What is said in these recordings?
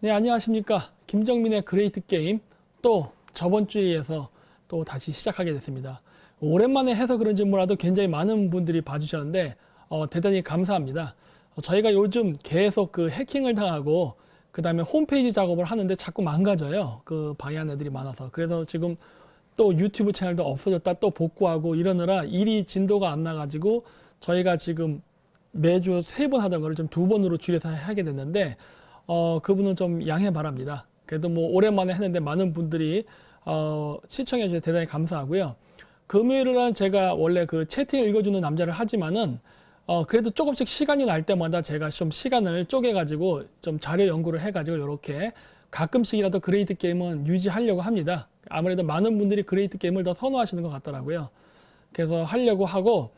네, 안녕하십니까. 김정민의 그레이트 게임 또 저번 주에 이어서 또 다시 시작하게 됐습니다. 오랜만에 해서 그런지 몰라도 굉장히 많은 분들이 봐주셨는데 대단히 감사합니다. 저희가 요즘 계속 그 해킹을 당하고 그 다음에 홈페이지 작업을 하는데 자꾸 망가져요. 그 방해하는 애들이 많아서. 그래서 지금 또 유튜브 채널도 없어졌다 또 복구하고 이러느라 일이 진도가 안 나가지고 저희가 지금 매주 3번 하던 거를 좀 2번으로 줄여서 하게 됐는데 그분은 좀 양해 바랍니다. 그래도 뭐 오랜만에 했는데 많은 분들이 시청해 주셔서 대단히 감사하고요. 금요일은 제가 원래 그 채팅 읽어주는 남자를 하지만은 그래도 조금씩 시간이 날 때마다 제가 좀 시간을 쪼개가지고 좀 자료 연구를 해가지고 이렇게 가끔씩이라도 그레이트 게임은 유지하려고 합니다. 아무래도 많은 분들이 그레이트 게임을 더 선호하시는 것 같더라고요. 그래서 하려고 하고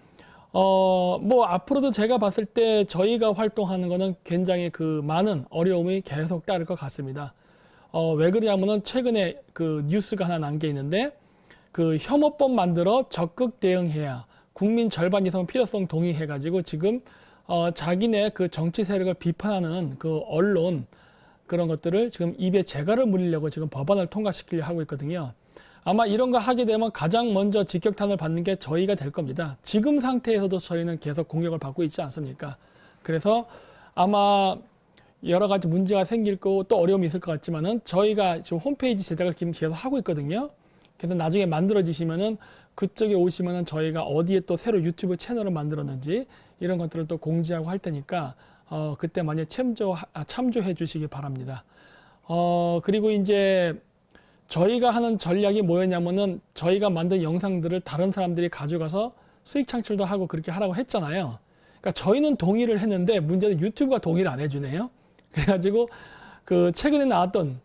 뭐 앞으로도 제가 봤을 때 저희가 활동하는 거는 굉장히 그 많은 어려움이 계속 따를 것 같습니다. 왜 그러냐면은 최근에 그 뉴스가 하나 난 게 있는데 그 혐오법 만들어 적극 대응해야 국민 절반 이상 필요성 동의해가지고 지금 자기네 그 정치 세력을 비판하는 그 언론 그런 것들을 지금 입에 재갈을 물리려고 지금 법안을 통과시키려고 하고 있거든요. 아마 이런 거 하게 되면 가장 먼저 직격탄을 받는 게 저희가 될 겁니다. 지금 상태에서도 저희는 계속 공격을 받고 있지 않습니까? 그래서 아마 여러 가지 문제가 생길 거고 또 어려움이 있을 것 같지만은 저희가 지금 홈페이지 제작을 지금 계속 하고 있거든요. 그래서 나중에 만들어지시면은 그쪽에 오시면은 저희가 어디에 또 새로 유튜브 채널을 만들었는지 이런 것들을 또 공지하고 할 테니까 그때 많이 참조해 주시기 바랍니다. 그리고 이제 저희가 하는 전략이 뭐였냐면은 저희가 만든 영상들을 다른 사람들이 가져가서 수익 창출도 하고 그렇게 하라고 했잖아요. 그러니까 저희는 동의를 했는데 문제는 유튜브가 동의를 안 해주네요. 그래가지고 그 최근에 나왔던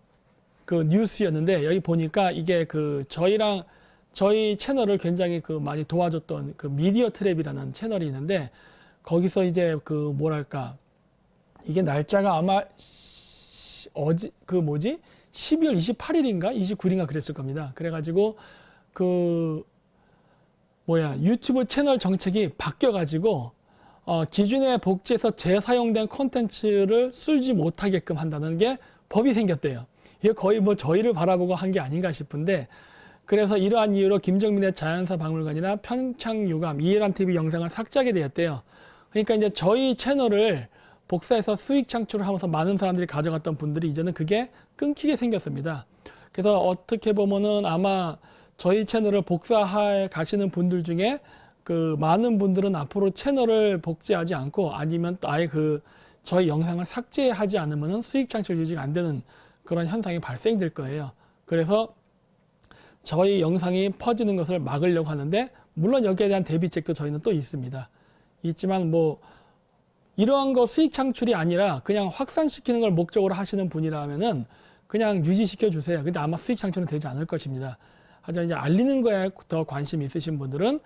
그 뉴스였는데 여기 보니까 이게 그 저희 채널을 굉장히 그 많이 도와줬던 그 미디어 트랩이라는 채널이 있는데 거기서 이제 그 뭐랄까 이게 날짜가 아마 12월 28일인가 29일인가 그랬을 겁니다. 그래가지고 유튜브 채널 정책이 바뀌어가지고 기준에 복제해서 재사용된 콘텐츠를 쓸지 못하게끔 한다는 게 법이 생겼대요. 이게 거의 뭐 저희를 바라보고 한 게 아닌가 싶은데 그래서 이러한 이유로 김정민의 자연사 박물관이나 평창유감 이해란 TV 영상을 삭제하게 되었대요. 그러니까 이제 저희 채널을 복사해서 수익 창출을 하면서 많은 사람들이 가져갔던 분들이 이제는 그게 끊기게 생겼습니다. 그래서 어떻게 보면은 아마 저희 채널을 복사해 가시는 분들 중에 그 많은 분들은 앞으로 채널을 복제하지 않고 아니면 또 아예 그 저희 영상을 삭제하지 않으면은 수익 창출 유지가 안 되는 그런 현상이 발생될 거예요. 그래서 저희 영상이 퍼지는 것을 막으려고 하는데 물론 여기에 대한 대비책도 저희는 또 있습니다. 있지만 뭐 이러한 거 수익 창출이 아니라 그냥 확산시키는 걸 목적으로 하시는 분이라면은 그냥 유지시켜 주세요. 근데 아마 수익 창출은 되지 않을 것입니다. 하지만 이제 알리는 거에 더 관심이 있으신 분들은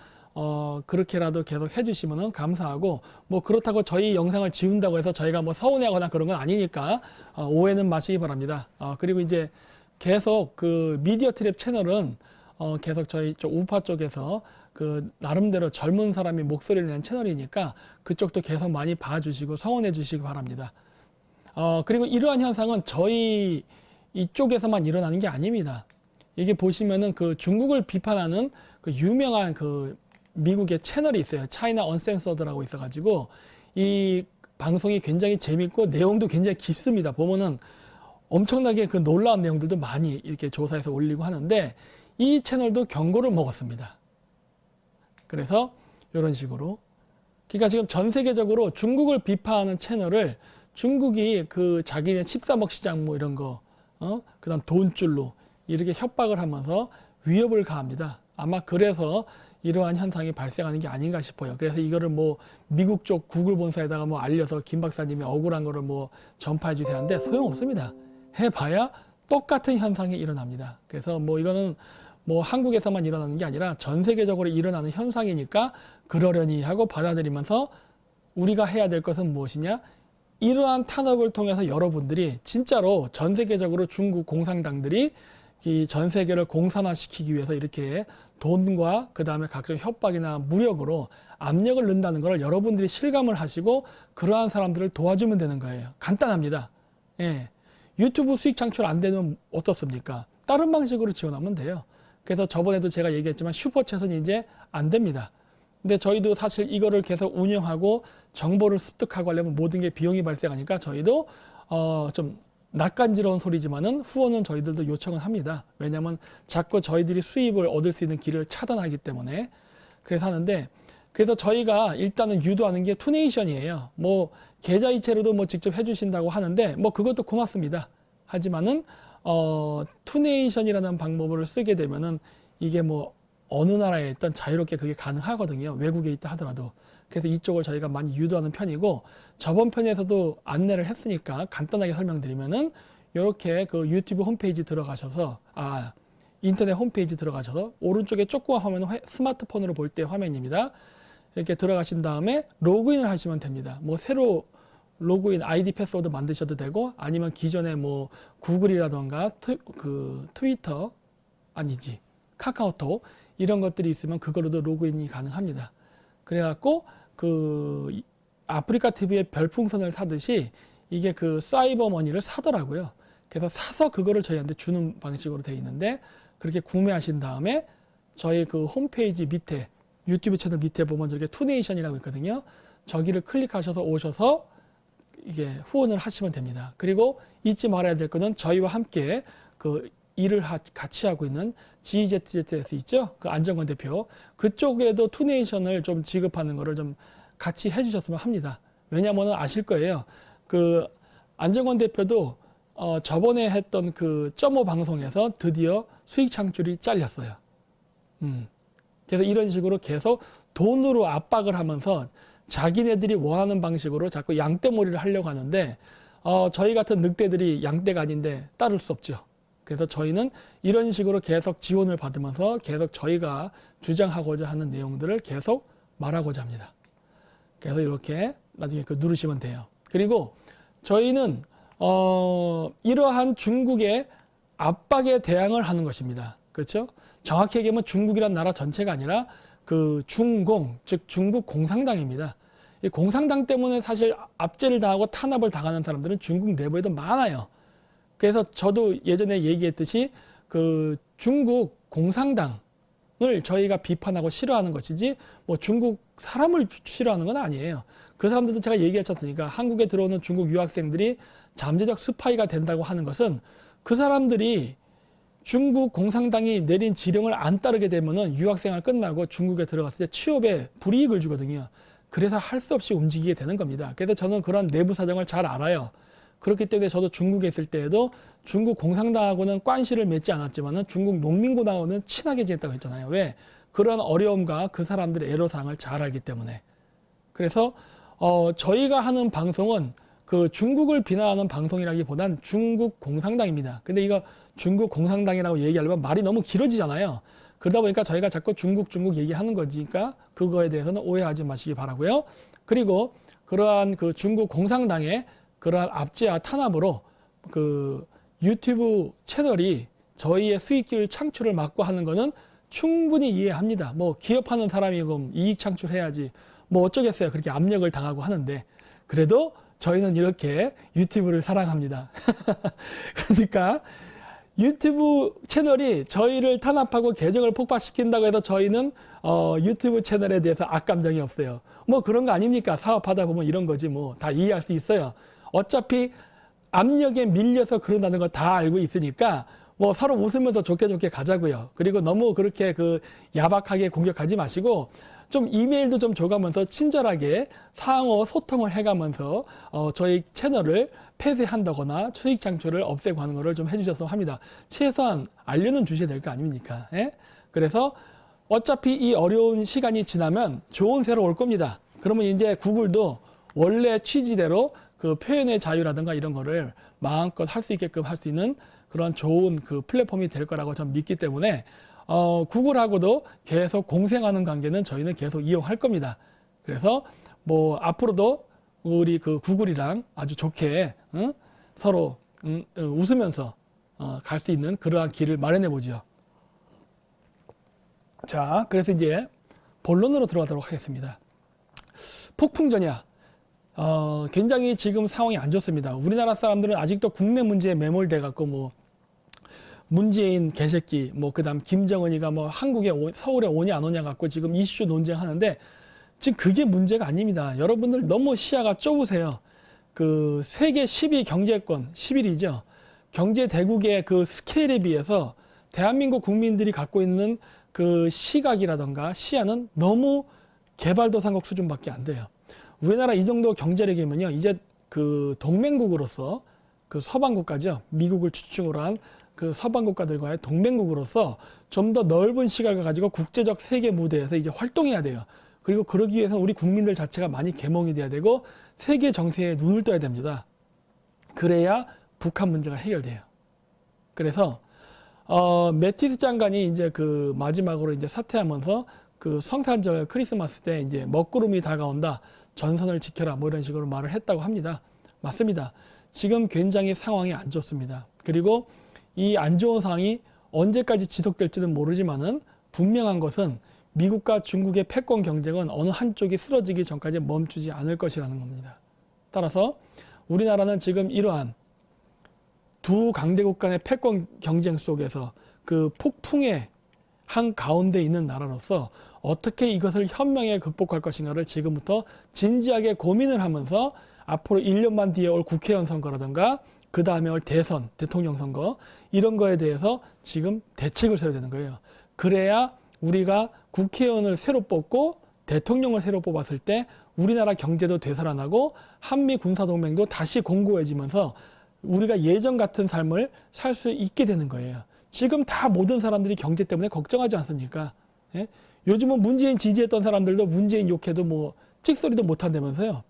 그렇게라도 계속 해주시면은 감사하고 뭐 그렇다고 저희 영상을 지운다고 해서 저희가 뭐 서운해하거나 그런 건 아니니까 오해는 마시기 바랍니다. 그리고 이제 계속 그 미디어 트랩 채널은 계속 저희 쪽 우파 쪽에서 그 나름대로 젊은 사람이 목소리를 내는 채널이니까 그쪽도 계속 많이 봐주시고 성원해 주시기 바랍니다. 그리고 이러한 현상은 저희 이쪽에서만 일어나는 게 아닙니다. 이게 보시면은 그 중국을 비판하는 그 유명한 그 미국의 채널이 있어요. 차이나 언센서드라고 있어가지고 이 방송이 굉장히 재밌고 내용도 굉장히 깊습니다. 보면은 엄청나게 그 놀라운 내용들도 많이 이렇게 조사해서 올리고 하는데 이 채널도 경고를 먹었습니다. 그래서 이런 식으로 그러니까 지금 전 세계적으로 중국을 비판하는 채널을 중국이 그 자기네 13억 시장 뭐 이런 거 그다음 돈줄로 이렇게 협박을 하면서 위협을 가합니다. 아마 그래서 이러한 현상이 발생하는 게 아닌가 싶어요. 그래서 이거를 뭐 미국 쪽 구글 본사에다가 뭐 알려서 김 박사님이 억울한 거를 뭐 전파해 주세요 하는데 소용없습니다. 해봐야 똑같은 현상이 일어납니다. 그래서 뭐 이거는 뭐 한국에서만 일어나는 게 아니라 전 세계적으로 일어나는 현상이니까 그러려니 하고 받아들이면서 우리가 해야 될 것은 무엇이냐? 이러한 탄압을 통해서 여러분들이 진짜로 전 세계적으로 중국 공산당들이 이 전 세계를 공산화시키기 위해서 이렇게 돈과 그 다음에 각종 협박이나 무력으로 압력을 넣는다는 걸 여러분들이 실감을 하시고 그러한 사람들을 도와주면 되는 거예요. 간단합니다. 예. 유튜브 수익 창출 안 되면 어떻습니까? 다른 방식으로 지원하면 돼요. 그래서 저번에도 제가 얘기했지만 슈퍼챗은 이제 안 됩니다. 근데 저희도 사실 이거를 계속 운영하고 정보를 습득하고 하려면 모든 게 비용이 발생하니까 저희도 좀 낯간지러운 소리지만은 후원은 저희들도 요청을 합니다. 왜냐하면 자꾸 저희들이 수입을 얻을 수 있는 길을 차단하기 때문에 그래서 하는데, 그래서 저희가 일단은 유도하는 게 투네이션이에요. 뭐 계좌이체로도 뭐 직접 해주신다고 하는데 뭐 그것도 고맙습니다. 하지만은 투네이션이라는 방법을 쓰게 되면은 이게 뭐 어느 나라에 있든 자유롭게 그게 가능하거든요. 외국에 있다 하더라도. 그래서 이쪽을 저희가 많이 유도하는 편이고, 저번 편에서도 안내를 했으니까 간단하게 설명드리면은 이렇게 그 유튜브 홈페이지 들어가셔서 인터넷 홈페이지 들어가셔서 오른쪽에 조그만 화면, 스마트폰으로 볼 때 화면입니다. 이렇게 들어가신 다음에 로그인을 하시면 됩니다. 뭐 새로 로그인 아이디 패스워드 만드셔도 되고, 아니면 기존에 뭐 구글이라던가 트위터 아니지 카카오톡 이런 것들이 있으면 그거로도 로그인이 가능합니다. 그래갖고 그 아프리카 TV의 별풍선을 사듯이 이게 그 사이버 머니를 사더라고요. 그래서 사서 그거를 저희한테 주는 방식으로 되어 있는데, 그렇게 구매하신 다음에 저희 그 홈페이지 밑에 유튜브 채널 밑에 보면 저렇게 투네이션이라고 있거든요. 저기를 클릭하셔서 오셔서 이게 후원을 하시면 됩니다. 그리고 잊지 말아야 될 거는 저희와 함께 그 일을 같이 하고 있는 GZZS 있죠? 그 안정권 대표. 그쪽에도 투네이션을 좀 지급하는 거를 좀 같이 해주셨으면 합니다. 왜냐하면 아실 거예요. 그 안정권 대표도 저번에 했던 그 점오 방송에서 드디어 수익 창출이 잘렸어요. 그래서 이런 식으로 계속 돈으로 압박을 하면서 자기네들이 원하는 방식으로 자꾸 양떼머리를 하려고 하는데, 저희 같은 늑대들이 양떼가 아닌데 따를 수 없죠. 그래서 저희는 이런 식으로 계속 지원을 받으면서 계속 저희가 주장하고자 하는 내용들을 계속 말하고자 합니다. 그래서 이렇게 나중에 그 누르시면 돼요. 그리고 저희는 이러한 중국의 압박에 대항을 하는 것입니다. 그렇죠? 정확히 얘기하면 중국이란 나라 전체가 아니라 그 중공, 즉 중국 공산당입니다. 이 공산당 때문에 사실 압제를 당하고 탄압을 당하는 사람들은 중국 내부에도 많아요. 그래서 저도 예전에 얘기했듯이 그 중국 공산당을 저희가 비판하고 싫어하는 것이지 뭐 중국 사람을 싫어하는 건 아니에요. 그 사람들도 제가 얘기했지 않습니까? 한국에 들어오는 중국 유학생들이 잠재적 스파이가 된다고 하는 것은 그 사람들이 중국 공산당이 내린 지령을 안 따르게 되면은 유학생활 끝나고 중국에 들어갔을 때 취업에 불이익을 주거든요. 그래서 할 수 없이 움직이게 되는 겁니다. 그래서 저는 그런 내부 사정을 잘 알아요. 그렇기 때문에 저도 중국에 있을 때에도 중국 공산당하고는 관시를 맺지 않았지만은 중국 농민군하고는 친하게 지냈다고 했잖아요. 왜? 그런 어려움과 그 사람들의 애로사항을 잘 알기 때문에. 그래서 저희가 하는 방송은 그 중국을 비난하는 방송이라기보단 중국 공산당입니다. 근데 이거 중국 공산당이라고 얘기하려면 말이 너무 길어지잖아요. 그러다 보니까 저희가 자꾸 중국 얘기하는 거니까 그거에 대해서는 오해하지 마시기 바라고요. 그리고 그러한 그 중국 공산당의 그러한 압제와 탄압으로 그 유튜브 채널이 저희의 수익을 창출을 막고 하는 거는 충분히 이해합니다. 뭐 기업하는 사람이 그럼 이익 창출해야지 뭐 어쩌겠어요. 그렇게 압력을 당하고 하는데, 그래도 저희는 이렇게 유튜브를 사랑합니다. 그러니까 유튜브 채널이 저희를 탄압하고 계정을 폭파시킨다고 해서 저희는 유튜브 채널에 대해서 악감정이 없어요. 뭐 그런 거 아닙니까? 사업하다 보면 이런 거지 뭐 다 이해할 수 있어요. 어차피 압력에 밀려서 그런다는 거 다 알고 있으니까 뭐 서로 웃으면서 좋게 가자고요. 그리고 너무 그렇게 그 야박하게 공격하지 마시고 좀 이메일도 좀 줘가면서 친절하게 상호 소통을 해가면서 저희 채널을 폐쇄한다거나 수익 창출을 없애고 하는 거를 좀 해주셨으면 합니다. 최소한 알려는 주셔야 될 거 아닙니까? 예? 그래서 어차피 이 어려운 시간이 지나면 좋은 새로 올 겁니다. 그러면 이제 구글도 원래 취지대로 그 표현의 자유라든가 이런 거를 마음껏 할 수 있게끔 할 수 있는 그런 좋은 그 플랫폼이 될 거라고 저는 믿기 때문에 구글하고도 계속 공생하는 관계는 저희는 계속 이용할 겁니다. 그래서 뭐 앞으로도 우리 그 구글이랑 아주 좋게 서로 웃으면서 갈 수 있는 그러한 길을 마련해 보죠. 자, 그래서 이제 본론으로 들어가도록 하겠습니다. 폭풍전야. 굉장히 지금 상황이 안 좋습니다. 우리나라 사람들은 아직도 국내 문제에 매몰돼 갖고 뭐 문재인 개새끼, 뭐 그다음 김정은이가 뭐 서울에 오냐 안 오냐 갖고 지금 이슈 논쟁하는데 지금 그게 문제가 아닙니다. 여러분들 너무 시야가 좁으세요. 그 세계 10위 경제권, 11위죠. 경제 대국의 그 스케일에 비해서 대한민국 국민들이 갖고 있는 그 시각이라던가 시야는 너무 개발도상국 수준밖에 안 돼요. 우리나라 이 정도 경제력이면요, 이제 그 동맹국으로서 그 서방 국가죠. 미국을 주축으로 한 그 서방 국가들과의 동맹국으로서 좀 더 넓은 시각을 가지고 국제적 세계 무대에서 이제 활동해야 돼요. 그리고 그러기 위해서 우리 국민들 자체가 많이 개몽이 돼야 되고 세계 정세에 눈을 떠야 됩니다. 그래야 북한 문제가 해결돼요. 그래서 매티스 장관이 이제 그 마지막으로 이제 사퇴하면서 그 성탄절 크리스마스 때 이제 먹구름이 다가온다. 전선을 지켜라. 뭐 이런 식으로 말을 했다고 합니다. 맞습니다. 지금 굉장히 상황이 안 좋습니다. 그리고 이 안 좋은 상황이 언제까지 지속될지는 모르지만은 분명한 것은 미국과 중국의 패권 경쟁은 어느 한쪽이 쓰러지기 전까지 멈추지 않을 것이라는 겁니다. 따라서 우리나라는 지금 이러한 두 강대국 간의 패권 경쟁 속에서 그 폭풍의 한 가운데 있는 나라로서 어떻게 이것을 현명하게 극복할 것인가를 지금부터 진지하게 고민을 하면서 앞으로 1년만 뒤에 올 국회의원 선거라든가 그 다음에 올 대선, 대통령 선거 이런 거에 대해서 지금 대책을 세워야 되는 거예요. 그래야 우리가 국회의원을 새로 뽑고 대통령을 새로 뽑았을 때 우리나라 경제도 되살아나고 한미 군사동맹도 다시 공고해지면서 우리가 예전 같은 삶을 살 수 있게 되는 거예요. 지금 다 모든 사람들이 경제 때문에 걱정하지 않습니까? 예? 요즘은 문재인 지지했던 사람들도 문재인 욕해도 뭐 찍소리도 못한다면서요.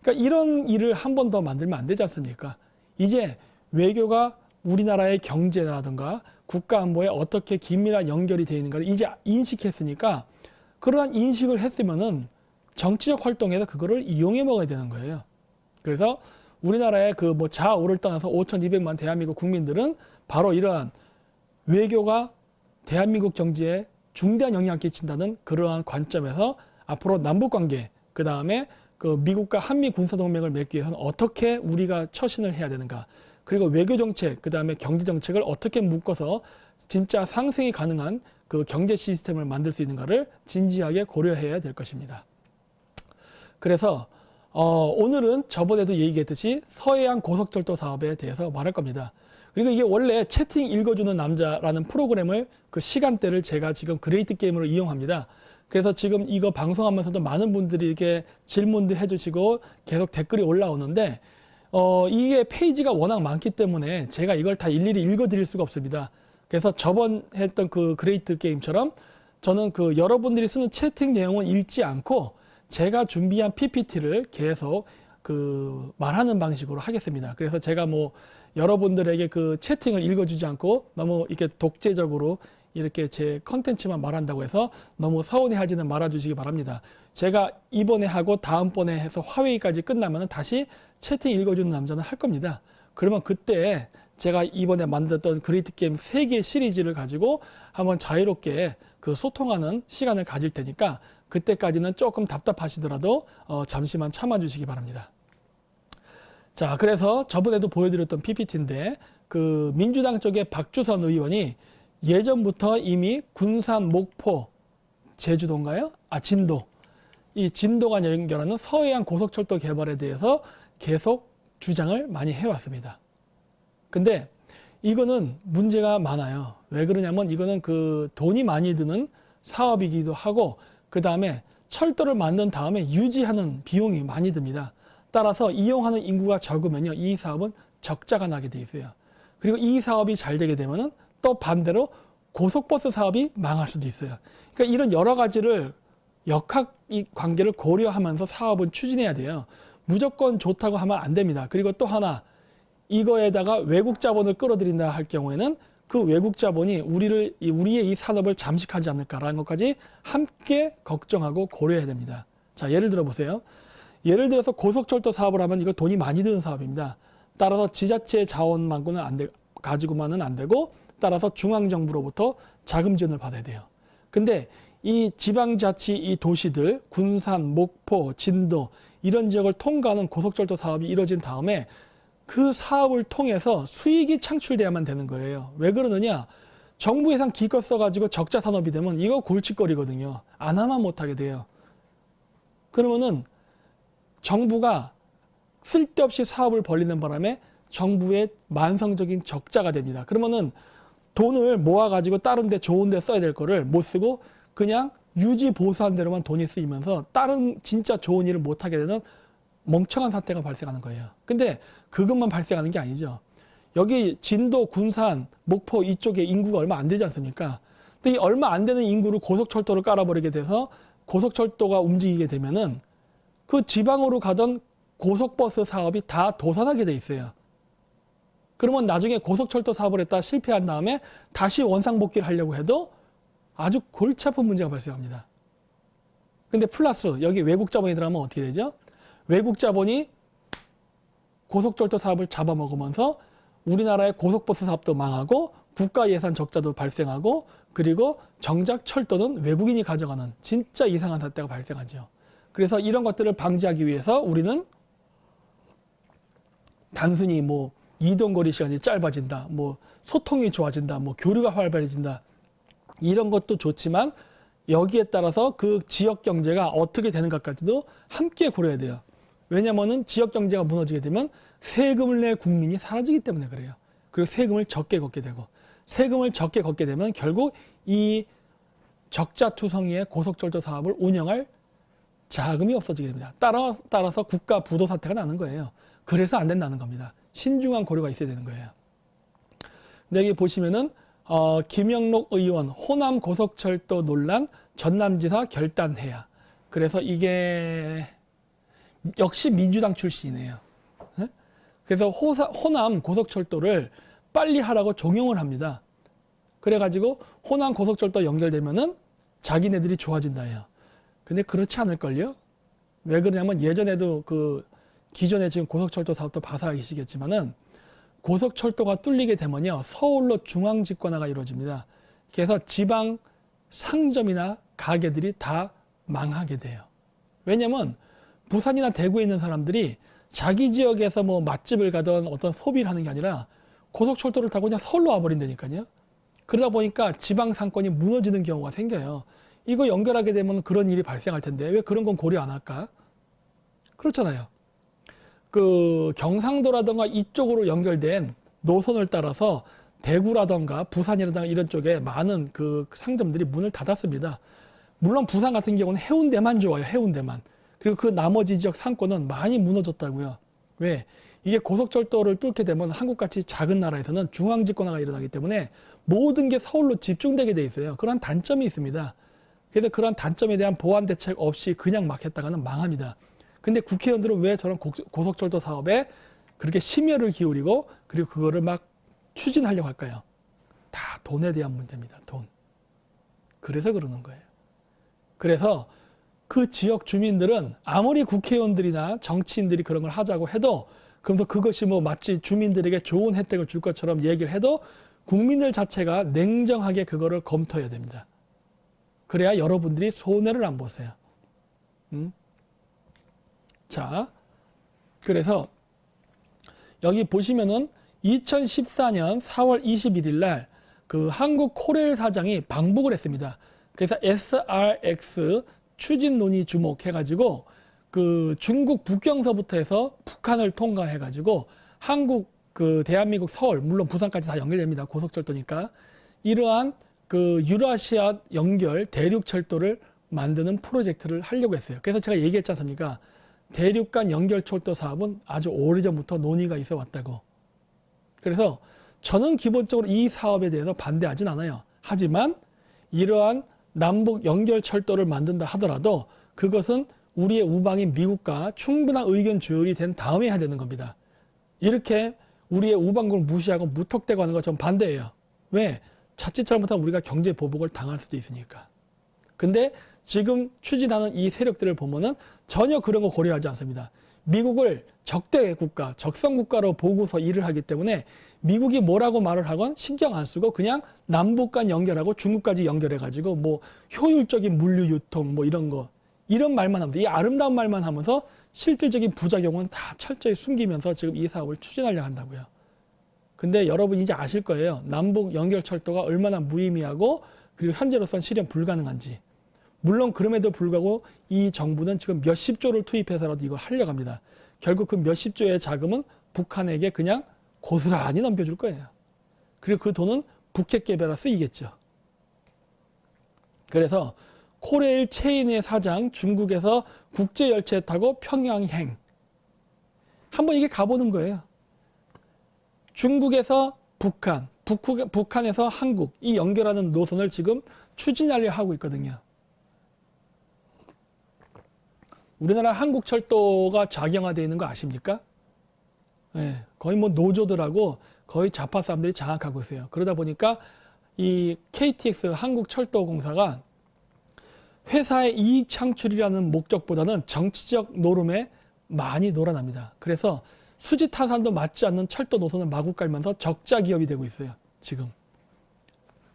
그러니까 이런 일을 한 번 더 만들면 안 되지 않습니까? 이제 외교가 우리나라의 경제라든가 국가 안보에 어떻게 긴밀한 연결이 되어 있는가를 이제 인식했으니까 그러한 인식을 했으면은 정치적 활동에서 그거를 이용해 먹어야 되는 거예요. 그래서 우리나라의 그 뭐 좌우를 떠나서 5,200만 대한민국 국민들은 바로 이러한 외교가 대한민국 경제에 중대한 영향을 끼친다는 그러한 관점에서 앞으로 남북관계, 그 다음에 그 미국과 한미 군사동맹을 맺기 위해서는 어떻게 우리가 처신을 해야 되는가, 그리고 외교정책, 그 다음에 경제정책을 어떻게 묶어서 진짜 상생이 가능한 그 경제 시스템을 만들 수 있는가를 진지하게 고려해야 될 것입니다. 그래서 오늘은 저번에도 얘기했듯이 서해안 고속철도 사업에 대해서 말할 겁니다. 그리고 이게 원래 채팅 읽어주는 남자라는 프로그램을 그 시간대를 제가 지금 그레이트 게임으로 이용합니다. 그래서 지금 이거 방송하면서도 많은 분들이 이렇게 질문도 해주시고 계속 댓글이 올라오는데 이게 페이지가 워낙 많기 때문에 제가 이걸 다 일일이 읽어드릴 수가 없습니다. 그래서 저번 했던 그 그레이트 게임처럼 저는 그 여러분들이 쓰는 채팅 내용은 읽지 않고 제가 준비한 PPT를 계속 그 말하는 방식으로 하겠습니다. 그래서 제가 뭐 여러분들에게 그 채팅을 읽어주지 않고 너무 이렇게 독재적으로 이렇게 제 컨텐츠만 말한다고 해서 너무 서운해하지는 말아주시기 바랍니다. 제가 이번에 하고 다음번에 해서 화웨이까지 끝나면 다시 채팅 읽어주는 남자는 할 겁니다. 그러면 그때 제가 이번에 만들었던 그레이트 게임 3개 시리즈를 가지고 한번 자유롭게 그 소통하는 시간을 가질 테니까 그때까지는 조금 답답하시더라도 잠시만 참아주시기 바랍니다. 자, 그래서 저번에도 보여드렸던 PPT인데 그 민주당 쪽의 박주선 의원이 예전부터 이미 군산, 목포, 제주도인가요? 진도. 이 진도가 연결하는 서해안 고속철도 개발에 대해서 계속 주장을 많이 해왔습니다. 근데 이거는 문제가 많아요. 왜 그러냐면 이거는 그 돈이 많이 드는 사업이기도 하고 그 다음에 철도를 만든 다음에 유지하는 비용이 많이 듭니다. 따라서 이용하는 인구가 적으면요, 이 사업은 적자가 나게 돼 있어요. 그리고 이 사업이 잘 되게 되면은 또 반대로 고속버스 사업이 망할 수도 있어요. 그러니까 이런 여러 가지를 역학 관계를 고려하면서 사업은 추진해야 돼요. 무조건 좋다고 하면 안 됩니다. 그리고 또 하나, 이거에다가 외국 자본을 끌어들인다 할 경우에는 그 외국 자본이 우리의 이 산업을 잠식하지 않을까라는 것까지 함께 걱정하고 고려해야 됩니다. 자, 예를 들어 보세요. 예를 들어서 고속철도 사업을 하면 이거 돈이 많이 드는 사업입니다. 따라서 지자체 자원만큼은 가지고만은 안 되고 따라서 중앙정부로부터 자금 지원을 받아야 돼요. 근데 이 지방자치 이 도시들, 군산, 목포, 진도 이런 지역을 통과하는 고속철도 사업이 이루어진 다음에 그 사업을 통해서 수익이 창출돼야만 되는 거예요. 왜 그러느냐? 정부 예산 기껏 써가지고 적자 산업이 되면 이거 골칫거리거든요. 안 하면 못하게 돼요. 그러면은 정부가 쓸데없이 사업을 벌리는 바람에 정부의 만성적인 적자가 됩니다. 그러면은 돈을 모아가지고 다른 데 좋은 데 써야 될 거를 못 쓰고 그냥 유지 보수한 대로만 돈이 쓰이면서 다른 진짜 좋은 일을 못하게 되는 멍청한 사태가 발생하는 거예요. 근데 그것만 발생하는 게 아니죠. 여기 진도, 군산, 목포 이쪽에 인구가 얼마 안 되지 않습니까? 근데 이 얼마 안 되는 인구를 고속철도를 깔아버리게 돼서 고속철도가 움직이게 되면은 그 지방으로 가던 고속버스 사업이 다 도산하게 돼 있어요. 그러면 나중에 고속철도 사업을 했다 실패한 다음에 다시 원상복귀를 하려고 해도 아주 골치 아픈 문제가 발생합니다. 근데 플러스 여기 외국 자본이 들어가면 어떻게 되죠? 외국 자본이 고속철도 사업을 잡아먹으면서 우리나라의 고속버스 사업도 망하고 국가 예산 적자도 발생하고 그리고 정작 철도는 외국인이 가져가는 진짜 이상한 사태가 발생하죠. 그래서 이런 것들을 방지하기 위해서 우리는 단순히 뭐 이동거리 시간이 짧아진다, 뭐 소통이 좋아진다, 뭐 교류가 활발해진다 이런 것도 좋지만 여기에 따라서 그 지역 경제가 어떻게 되는가까지도 함께 고려해야 돼요. 왜냐면은 지역 경제가 무너지게 되면 세금을 낼 국민이 사라지기 때문에 그래요. 그리고 세금을 적게 걷게 되고 세금을 적게 걷게 되면 결국 이 적자투성이의 고속철도 사업을 운영할 자금이 없어지게 됩니다. 따라서 국가 부도 사태가 나는 거예요. 그래서 안 된다는 겁니다. 신중한 고려가 있어야 되는 거예요. 근데 여기 보시면은 김영록 의원 호남 고속철도 논란 전남지사 결단해야. 그래서 이게 역시 민주당 출신이에요. 그래서 호남 고속철도를 빨리 하라고 종용을 합니다. 그래가지고 호남 고속철도 연결되면은 자기네들이 좋아진다 해요. 근데 그렇지 않을걸요? 왜 그러냐면 예전에도 그 기존에 지금 고속철도 사업도 봐서 아시겠지만은 고속철도가 뚫리게 되면요. 서울로 중앙 집권화가 이루어집니다. 그래서 지방 상점이나 가게들이 다 망하게 돼요. 왜냐면 부산이나 대구에 있는 사람들이 자기 지역에서 뭐 맛집을 가던 어떤 소비를 하는 게 아니라 고속철도를 타고 그냥 서울로 와버린다니까요. 그러다 보니까 지방 상권이 무너지는 경우가 생겨요. 이거 연결하게 되면 그런 일이 발생할 텐데 왜 그런 건 고려 안 할까? 그렇잖아요. 그 경상도라든가 이쪽으로 연결된 노선을 따라서 대구라든가 부산이라든가 이런 쪽에 많은 그 상점들이 문을 닫았습니다. 물론 부산 같은 경우는 해운대만 좋아요. 해운대만. 그리고 그 나머지 지역 상권은 많이 무너졌다고요. 왜? 이게 고속철도를 뚫게 되면 한국같이 작은 나라에서는 중앙 집권화가 일어나기 때문에 모든 게 서울로 집중되게 돼 있어요. 그런 단점이 있습니다. 그래서 그런 단점에 대한 보완 대책 없이 그냥 막 했다가는 망합니다. 근데 국회의원들은 왜 저런 고속철도 사업에 그렇게 심혈을 기울이고 그리고 그거를 막 추진하려고 할까요? 다 돈에 대한 문제입니다. 돈. 그래서 그러는 거예요. 그래서 그 지역 주민들은 아무리 국회의원들이나 정치인들이 그런 걸 하자고 해도 그러면서 그것이 뭐 마치 주민들에게 좋은 혜택을 줄 것처럼 얘기를 해도 국민들 자체가 냉정하게 그거를 검토해야 됩니다. 그래야 여러분들이 손해를 안 보세요. 자, 그래서 여기 보시면은 2014년 4월 21일 날 그 한국 코레일 사장이 방북을 했습니다. 그래서 SRX 추진 논의 주목해가지고 그 중국 북경서부터 해서 북한을 통과해가지고 한국 그 대한민국 서울 물론 부산까지 다 연결됩니다. 고속철도니까 이러한 그 유라시아 연결 대륙철도를 만드는 프로젝트를 하려고 했어요. 그래서 제가 얘기했지 않습니까? 대륙 간 연결철도 사업은 아주 오래전부터 논의가 있어 왔다고. 그래서 저는 기본적으로 이 사업에 대해서 반대하진 않아요. 하지만 이러한 남북 연결철도를 만든다 하더라도 그것은 우리의 우방인 미국과 충분한 의견 조율이 된 다음에 해야 되는 겁니다. 이렇게 우리의 우방국을 무시하고 무턱대고 하는 거 전 반대예요. 왜? 자칫 잘못하면 우리가 경제 보복을 당할 수도 있으니까. 근데 지금 추진하는 이 세력들을 보면은 전혀 그런 거 고려하지 않습니다. 미국을 적대 국가, 적성 국가로 보고서 일을 하기 때문에 미국이 뭐라고 말을 하건 신경 안 쓰고 그냥 남북 간 연결하고 중국까지 연결해가지고 뭐 효율적인 물류 유통 뭐 이런 거 이런 말만 하면서 이 아름다운 말만 하면서 실질적인 부작용은 다 철저히 숨기면서 지금 이 사업을 추진하려 한다고요. 근데 여러분 이제 아실 거예요. 남북 연결철도가 얼마나 무의미하고 그리고 현재로선 실현 불가능한지. 물론 그럼에도 불구하고 이 정부는 지금 몇십 조를 투입해서라도 이걸 하려고 합니다. 결국 그 몇십 조의 자금은 북한에게 그냥 고스란히 넘겨줄 거예요. 그리고 그 돈은 북핵 개발에 쓰이겠죠. 그래서 코레일 체인의 사장 중국에서 국제열차에 타고 평양행. 한번 이게 가보는 거예요. 중국에서 북한, 북한에서 한국 이 연결하는 노선을 지금 추진하려 하고 있거든요. 우리나라 한국철도가 자경화되어 있는 거 아십니까? 네, 거의 뭐 노조들하고 거의 좌파 사람들이 장악하고 있어요. 그러다 보니까 이 KTX 한국철도공사가 회사의 이익 창출이라는 목적보다는 정치적 노름에 많이 놀아납니다. 그래서 수지 타산도 맞지 않는 철도 노선을 마구 깔면서 적자 기업이 되고 있어요. 지금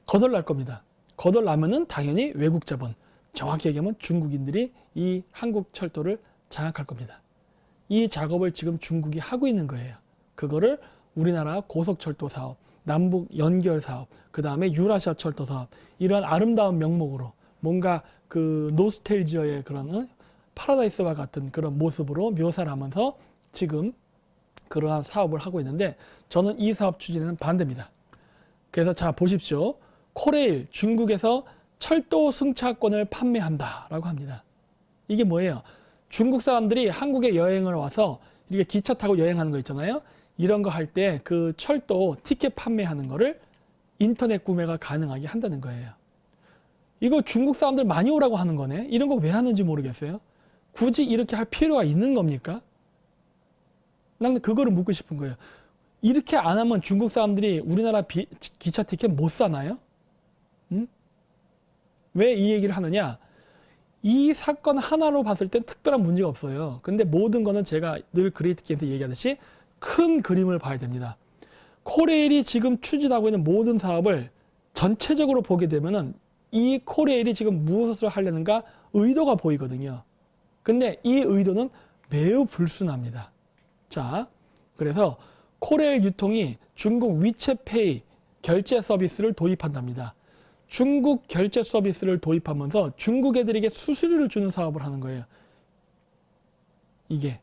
거덜날 겁니다. 거덜나면은 당연히 외국 자본, 정확히 얘기하면 중국인들이 이 한국 철도를 장악할 겁니다. 이 작업을 지금 중국이 하고 있는 거예요. 그거를 우리나라 고속철도 사업, 남북 연결 사업, 그 다음에 유라시아 철도 사업 이런 아름다운 명목으로 뭔가 그 노스텔지어의 그런 파라다이스와 같은 그런 모습으로 묘사를 하면서 지금 그러한 사업을 하고 있는데 저는 이 사업 추진에는 반대입니다. 그래서 자 보십시오. 코레일 중국에서 철도 승차권을 판매한다라고 합니다. 이게 뭐예요? 중국 사람들이 한국에 여행을 와서 이렇게 기차 타고 여행하는 거 있잖아요. 이런 거 할 때 그 철도 티켓 판매하는 거를 인터넷 구매가 가능하게 한다는 거예요. 이거 중국 사람들 많이 오라고 하는 거네. 이런 거 왜 하는지 모르겠어요. 굳이 이렇게 할 필요가 있는 겁니까? 난 그거를 묻고 싶은 거예요. 이렇게 안 하면 중국 사람들이 우리나라 기차 티켓 못 사나요? 응? 왜 이 얘기를 하느냐? 이 사건 하나로 봤을 땐 특별한 문제가 없어요. 근데 모든 거는 제가 늘 그레이트 게임에서 얘기하듯이 큰 그림을 봐야 됩니다. 코레일이 지금 추진하고 있는 모든 사업을 전체적으로 보게 되면은 이 코레일이 지금 무엇을 하려는가 의도가 보이거든요. 근데 이 의도는 매우 불순합니다. 자, 그래서 코레일 유통이 중국 위챗페이 결제 서비스를 도입한답니다. 중국 결제 서비스를 도입하면서 중국 애들에게 수수료를 주는 사업을 하는 거예요. 이게.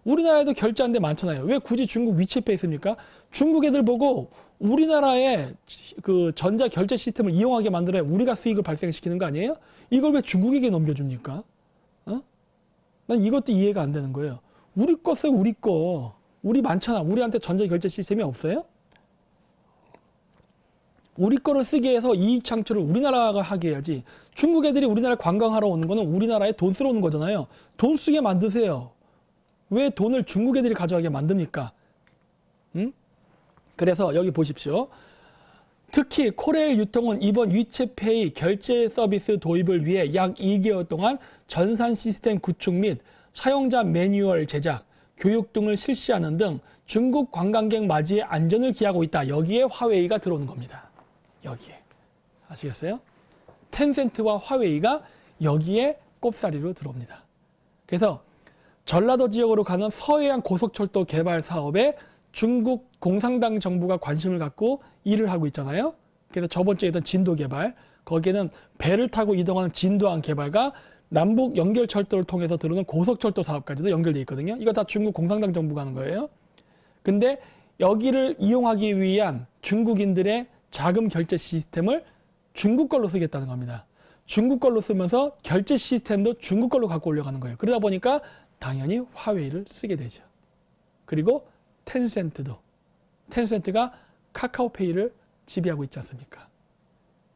우리나라에도 결제하는 데 많잖아요. 왜 굳이 중국 위챗페이 씁니까? 중국 애들 보고 우리나라의 그 전자 결제 시스템을 이용하게 만들어야 우리가 수익을 발생시키는 거 아니에요? 이걸 왜 중국에게 넘겨줍니까? 난 이것도 이해가 안 되는 거예요. 우리 거 써요, 우리 거. 우리 많잖아. 우리한테 전자 결제 시스템이 없어요? 우리 거를 쓰게 해서 이익 창출을 우리나라가 하게 해야지. 중국 애들이 우리나라 관광하러 오는 거는 우리나라에 돈 쓰러 오는 거잖아요. 돈 쓰게 만드세요. 왜 돈을 중국 애들이 가져가게 만듭니까? 그래서 여기 보십시오. 특히 코레일 유통은 이번 위챗페이 결제 서비스 도입을 위해 약 2개월 동안 전산 시스템 구축 및 사용자 매뉴얼 제작, 교육 등을 실시하는 등 중국 관광객 맞이의 안전을 기하고 있다. 여기에 화웨이가 들어오는 겁니다. 여기에. 아시겠어요? 텐센트와 화웨이가 여기에 꼽사리로 들어옵니다. 그래서 전라도 지역으로 가는 서해안 고속철도 개발 사업에 중국 공산당 정부가 관심을 갖고 일을 하고 있잖아요. 그래서 저번 주에 했던 진도 개발, 거기에는 배를 타고 이동하는 진도항 개발과 남북 연결철도를 통해서 들어오는 고속철도 사업까지도 연결되어 있거든요. 이거 다 중국 공산당 정부가 하는 거예요. 근데 여기를 이용하기 위한 중국인들의 자금 결제 시스템을 중국 걸로 쓰겠다는 겁니다. 중국 걸로 쓰면서 결제 시스템도 중국 걸로 갖고 올려가는 거예요. 그러다 보니까 당연히 화웨이를 쓰게 되죠. 그리고 텐센트가 카카오페이를 지배하고 있지 않습니까?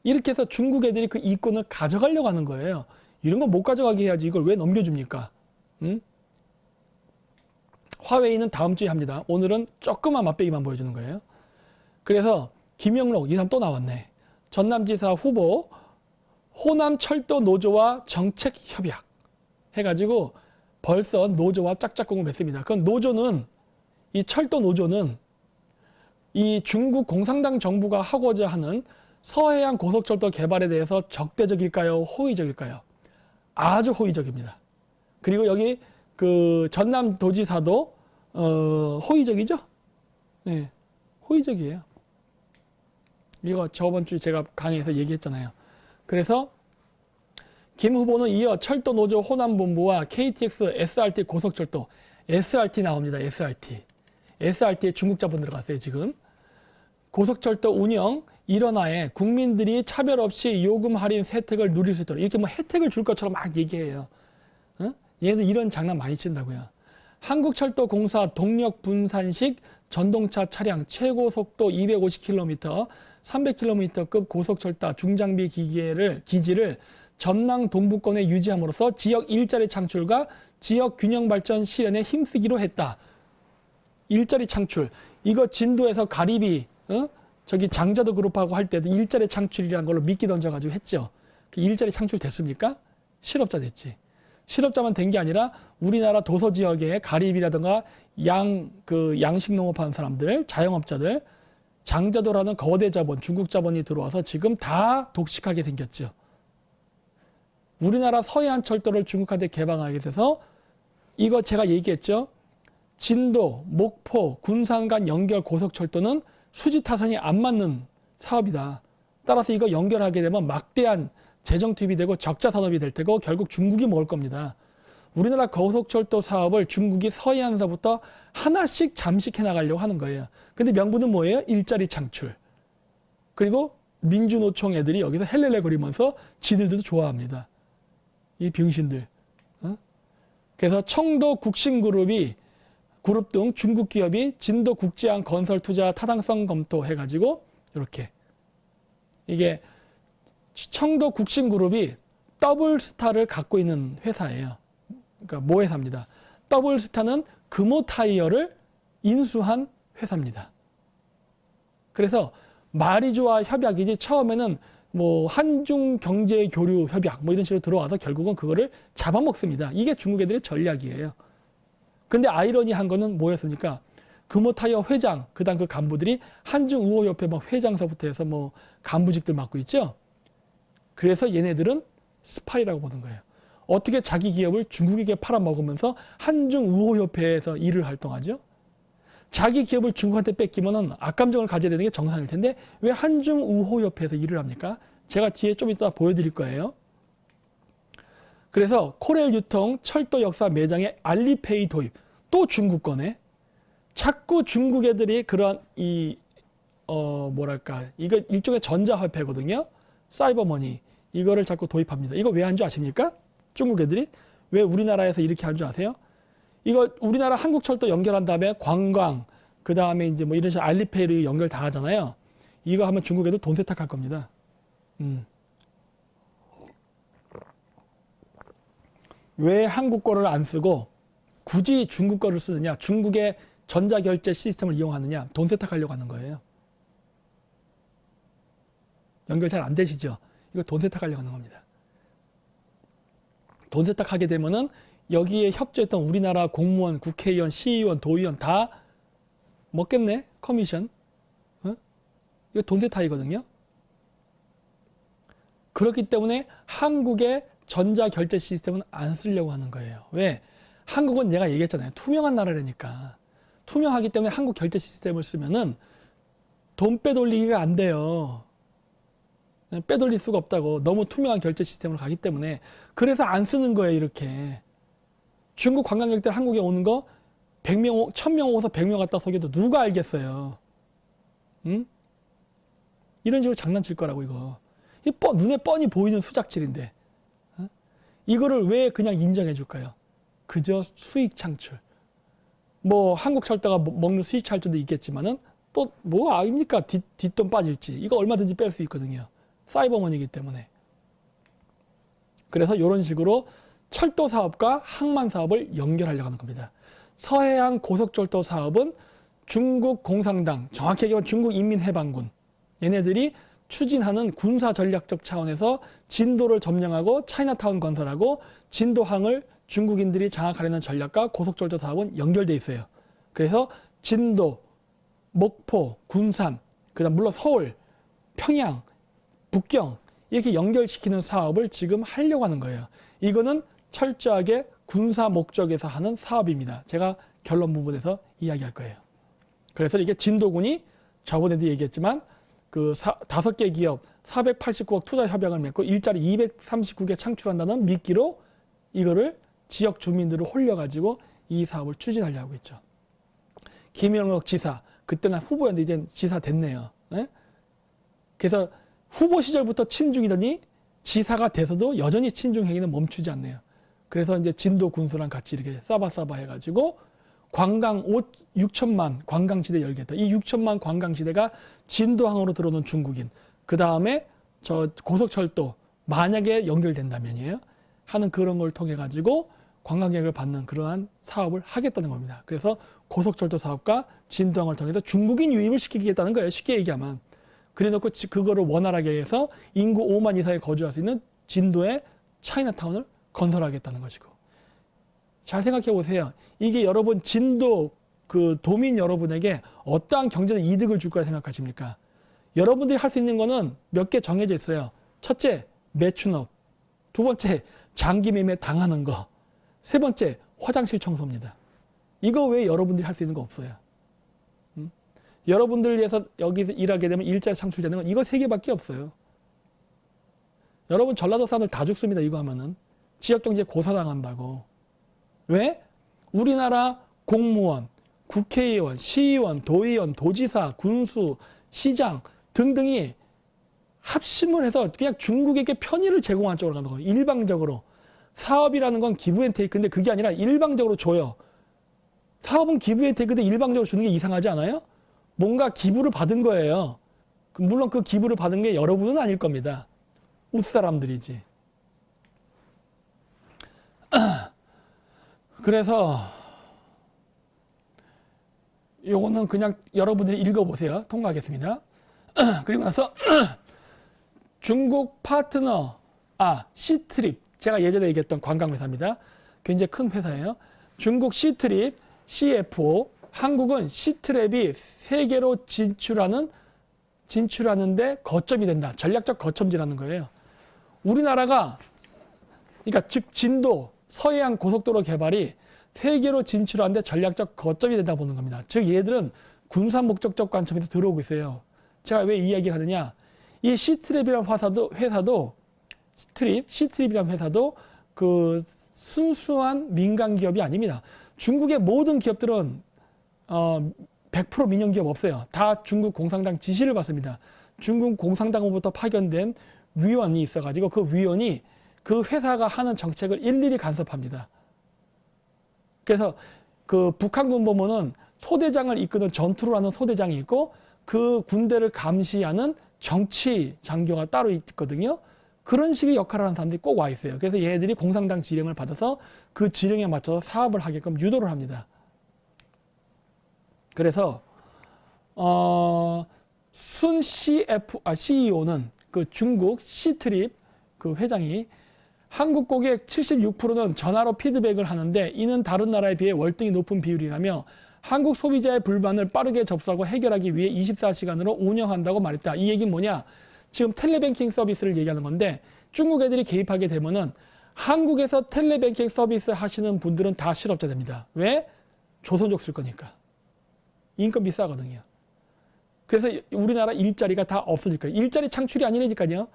이렇게 해서 중국 애들이 그 이권을 가져가려고 하는 거예요. 이런 거 못 가져가게 해야지 이걸 왜 넘겨줍니까? 응? 화웨이는 다음 주에 합니다. 오늘은 조그만 맛배기만 보여주는 거예요. 그래서 김영록, 이 사람 또 나왔네. 전남지사 후보 호남 철도 노조와 정책 협약 해가지고 벌써 노조와 짝짝꿍을 맺습니다. 그럼 노조는 이 철도 노조는 이 중국 공산당 정부가 하고자 하는 서해안 고속철도 개발에 대해서 적대적일까요? 호의적일까요? 아주 호의적입니다. 그리고 여기 그 전남도지사도 호의적이죠? 네, 호의적이에요. 이거 저번 주에 제가 강의에서 얘기했잖아요. 그래서 김 후보는 이어 철도노조 호남본부와 KTX, SRT 고속철도, SRT 나옵니다. SRT. SRT에 중국 자본 들어갔어요, 지금. 고속철도 운영 일원화에 국민들이 차별 없이 요금 할인 혜택을 누릴 수 있도록 이렇게 뭐 혜택을 줄 것처럼 막 얘기해요. 어? 얘네들 이런 장난 많이 친다고요. 한국철도공사 동력 분산식 전동차 차량 최고 속도 250km, 300km급 고속철도 중장비 기지를 전남 동부권에 유지함으로써 지역 일자리 창출과 지역 균형 발전 실현에 힘쓰기로 했다. 일자리 창출. 이거 진도에서 가리비, 저기 장자도 그룹하고 할 때도 일자리 창출이라는 걸로 미끼 던져가지고 했죠. 그 일자리 창출 됐습니까? 실업자 됐지. 실업자만 된 게 아니라 우리나라 도서 지역에 가리비라든가 양식 농업하는 사람들, 자영업자들, 장자도라는 거대 자본, 중국 자본이 들어와서 지금 다 독식하게 생겼죠. 우리나라 서해안 철도를 중국한테 개방하게 돼서 이거 제가 얘기했죠. 진도, 목포, 군산 간 연결 고속철도는 수지 타산이 안 맞는 사업이다. 따라서 이거 연결하게 되면 막대한 재정 투입이 되고 적자 산업이 될 테고 결국 중국이 먹을 겁니다. 우리나라 고속철도 사업을 중국이 서해안서부터 하나씩 잠식해 나가려고 하는 거예요. 근데 명분은 뭐예요? 일자리 창출. 그리고 민주노총 애들이 여기서 헬렐레 거리면서 지들도 좋아합니다. 이 병신들. 그래서 청도 국신그룹 등 중국 기업이 진도 국제항 건설 투자 타당성 검토해가지고 이렇게 이게 청도 국신그룹이 더블스타를 갖고 있는 회사예요. 그러니까 모회사입니다. 더블스타는 금호타이어를 인수한 회사입니다. 그래서 말이 좋아 협약이지 처음에는 뭐 한중 경제 교류 협약 뭐 이런 식으로 들어와서 결국은 그거를 잡아먹습니다. 이게 중국 애들의 전략이에요. 근데 아이러니한 거는 뭐였습니까? 금호타이어 회장, 그다음 그 간부들이 한중우호협회 막 회장서부터 해서 뭐 간부직들 맡고 있죠. 그래서 얘네들은 스파이라고 보는 거예요. 어떻게 자기 기업을 중국에게 팔아먹으면서 한중우호협회에서 일을 활동하죠? 자기 기업을 중국한테 뺏기면은 악감정을 가져야 되는 게 정상일 텐데 왜 한중우호협회에서 일을 합니까? 제가 뒤에 좀 이따 보여드릴 거예요. 그래서 코레일 유통 철도 역사 매장에 알리페이 도입. 또 중국 거네. 자꾸 중국 애들이 그런 이거 일종의 전자화폐거든요. 사이버머니. 이거를 자꾸 도입합니다. 이거 왜 한 줄 아십니까? 중국 애들이. 왜 우리나라에서 이렇게 한 줄 아세요? 이거 우리나라 한국철도 연결한 다음에 관광, 그 다음에 이제 뭐 이런 식으로 알리페이를 연결 다 하잖아요. 이거 하면 중국 애들 돈 세탁할 겁니다. 왜 한국 거를 안 쓰고 굳이 중국 거를 쓰느냐? 중국의 전자결제 시스템을 이용하느냐? 돈 세탁하려고 하는 거예요. 연결 잘 안 되시죠? 이거 돈 세탁하려고 하는 겁니다. 돈 세탁하게 되면은 여기에 협조했던 우리나라 공무원, 국회의원, 시의원, 도의원 다 먹겠네? 커미션. 이거 돈 세탁이거든요. 그렇기 때문에 한국의 전자결제 시스템은 안 쓰려고 하는 거예요. 왜? 한국은 내가 얘기했잖아요. 투명한 나라라니까. 투명하기 때문에 한국 결제 시스템을 쓰면은 돈 빼돌리기가 안 돼요. 빼돌릴 수가 없다고. 너무 투명한 결제 시스템으로 가기 때문에. 그래서 안 쓰는 거예요, 이렇게. 중국 관광객들 한국에 오는 거 100명, 1000명 오서 100명 갖다 속여도 누가 알겠어요. 응? 이런 식으로 장난칠 거라고, 이거. 눈에 뻔히 보이는 수작질인데. 이거를 왜 그냥 인정해 줄까요? 그저 수익 창출. 뭐 한국 철도가 먹는 수익 창출도 있겠지만은 또 뭐 아닙니까? 뒷돈 빠질지. 이거 얼마든지 뺄 수 있거든요. 사이버머니이기 때문에. 그래서 이런 식으로 철도 사업과 항만 사업을 연결하려고 하는 겁니다. 서해안 고속철도 사업은 중국 공산당, 정확히 얘기하면 중국 인민해방군, 얘네들이 추진하는 군사 전략적 차원에서 진도를 점령하고 차이나타운 건설하고 진도항을 중국인들이 장악하려는 전략과 고속철도 사업은 연결돼 있어요. 그래서 진도, 목포, 군산, 그다음 물론 서울, 평양, 북경 이렇게 연결시키는 사업을 지금 하려고 하는 거예요. 이거는 철저하게 군사 목적에서 하는 사업입니다. 제가 결론 부분에서 이야기할 거예요. 그래서 이게 진도군이 저번에도 얘기했지만 그 5개 기업 489억 투자 협약을 맺고 일자리 239개 창출한다는 미끼로 이거를 지역 주민들을 홀려가지고 이 사업을 추진하려고 하고 있죠. 김영옥 지사, 그때는 후보였는데 이제 지사 됐네요. 네? 그래서 후보 시절부터 친중이더니 지사가 돼서도 여전히 친중 행위는 멈추지 않네요. 그래서 이제 진도 군수랑 같이 이렇게 싸바싸바 해가지고 관광 6천만 관광지대 열겠다. 이 6천만 관광지대가 진도항으로 들어오는 중국인, 그 다음에 저 고속철도 만약에 연결된다면이에요. 하는 그런 걸 통해 가지고 관광객을 받는 그러한 사업을 하겠다는 겁니다. 그래서 고속철도 사업과 진도항을 통해서 중국인 유입을 시키겠다는 거예요. 쉽게 얘기하면. 그래놓고 그거를 원활하게 해서 인구 5만 이상이 거주할 수 있는 진도의 차이나타운을 건설하겠다는 것이고. 잘 생각해 보세요. 이게 여러분 진도 그 도민 여러분에게 어떠한 경제적 이득을 줄 거라 생각하십니까? 여러분들이 할 수 있는 거는 몇 개 정해져 있어요. 첫째, 매춘업. 두 번째, 장기 매매 당하는 거. 세 번째, 화장실 청소입니다. 이거 외에 여러분들이 할 수 있는 거 없어요. 여러분들 위해서 여기서 일하게 되면 일자리 창출되는 건 이거 3개밖에 없어요. 여러분 전라도 사람들 다 죽습니다. 이거 하면은. 지역경제 고사당한다고. 왜? 우리나라 공무원, 국회의원, 시의원, 도의원, 도지사, 군수, 시장 등등이 합심을 해서 그냥 중국에게 편의를 제공한 쪽으로 가는 거예요. 일방적으로. 사업이라는 건 기브앤테이크인데 그게 아니라 일방적으로 줘요. 사업은 기브앤테이크인데 일방적으로 주는 게 이상하지 않아요? 뭔가 기부를 받은 거예요. 물론 그 기부를 받은 게 여러분은 아닐 겁니다. 웃사람들이지. 그래서 요거는 그냥 여러분들이 읽어보세요. 통과하겠습니다. 그리고 나서 중국 파트너 시트립, 제가 예전에 얘기했던 관광회사입니다. 굉장히 큰 회사예요. 중국 시트립, CFO, 한국은 시트랩이 세계로 진출하는데 거점이 된다. 전략적 거점지라는 거예요. 우리나라가 그러니까 즉 진도 서해안 고속도로 개발이 세계로 진출하는데 전략적 거점이 된다 보는 겁니다. 즉 얘들은 군사 목적적 관점에서 들어오고 있어요. 제가 왜 이 이야기를 하느냐? 이 시트랩이라는 시트립이라는 회사도 그 순수한 민간 기업이 아닙니다. 중국의 모든 기업들은 100% 민영 기업 없어요. 다 중국 공산당 지시를 받습니다. 중국 공산당으로부터 파견된 위원이 있어가지고 그 위원이 그 회사가 하는 정책을 일일이 간섭합니다. 그래서 그 북한군 보면은 소대장을 이끄는 전투를 하는 소대장이 있고 그 군대를 감시하는 정치 장교가 따로 있거든요. 그런 식의 역할을 하는 사람들이 꼭 와 있어요. 그래서 얘들이 공산당 지령을 받아서 그 지령에 맞춰서 사업을 하게끔 유도를 합니다. 그래서 순 CEO는 그 중국 시트립 그 회장이 한국 고객 76%는 전화로 피드백을 하는데 이는 다른 나라에 비해 월등히 높은 비율이라며 한국 소비자의 불만을 빠르게 접수하고 해결하기 위해 24시간으로 운영한다고 말했다. 이 얘기는 뭐냐? 지금 텔레뱅킹 서비스를 얘기하는 건데 중국 애들이 개입하게 되면은 한국에서 텔레뱅킹 서비스 하시는 분들은 다 실업자 됩니다. 왜? 조선족 쓸 거니까. 인건비 싸거든요. 그래서 우리나라 일자리가 다 없어질 거예요. 일자리 창출이 아니라니까요.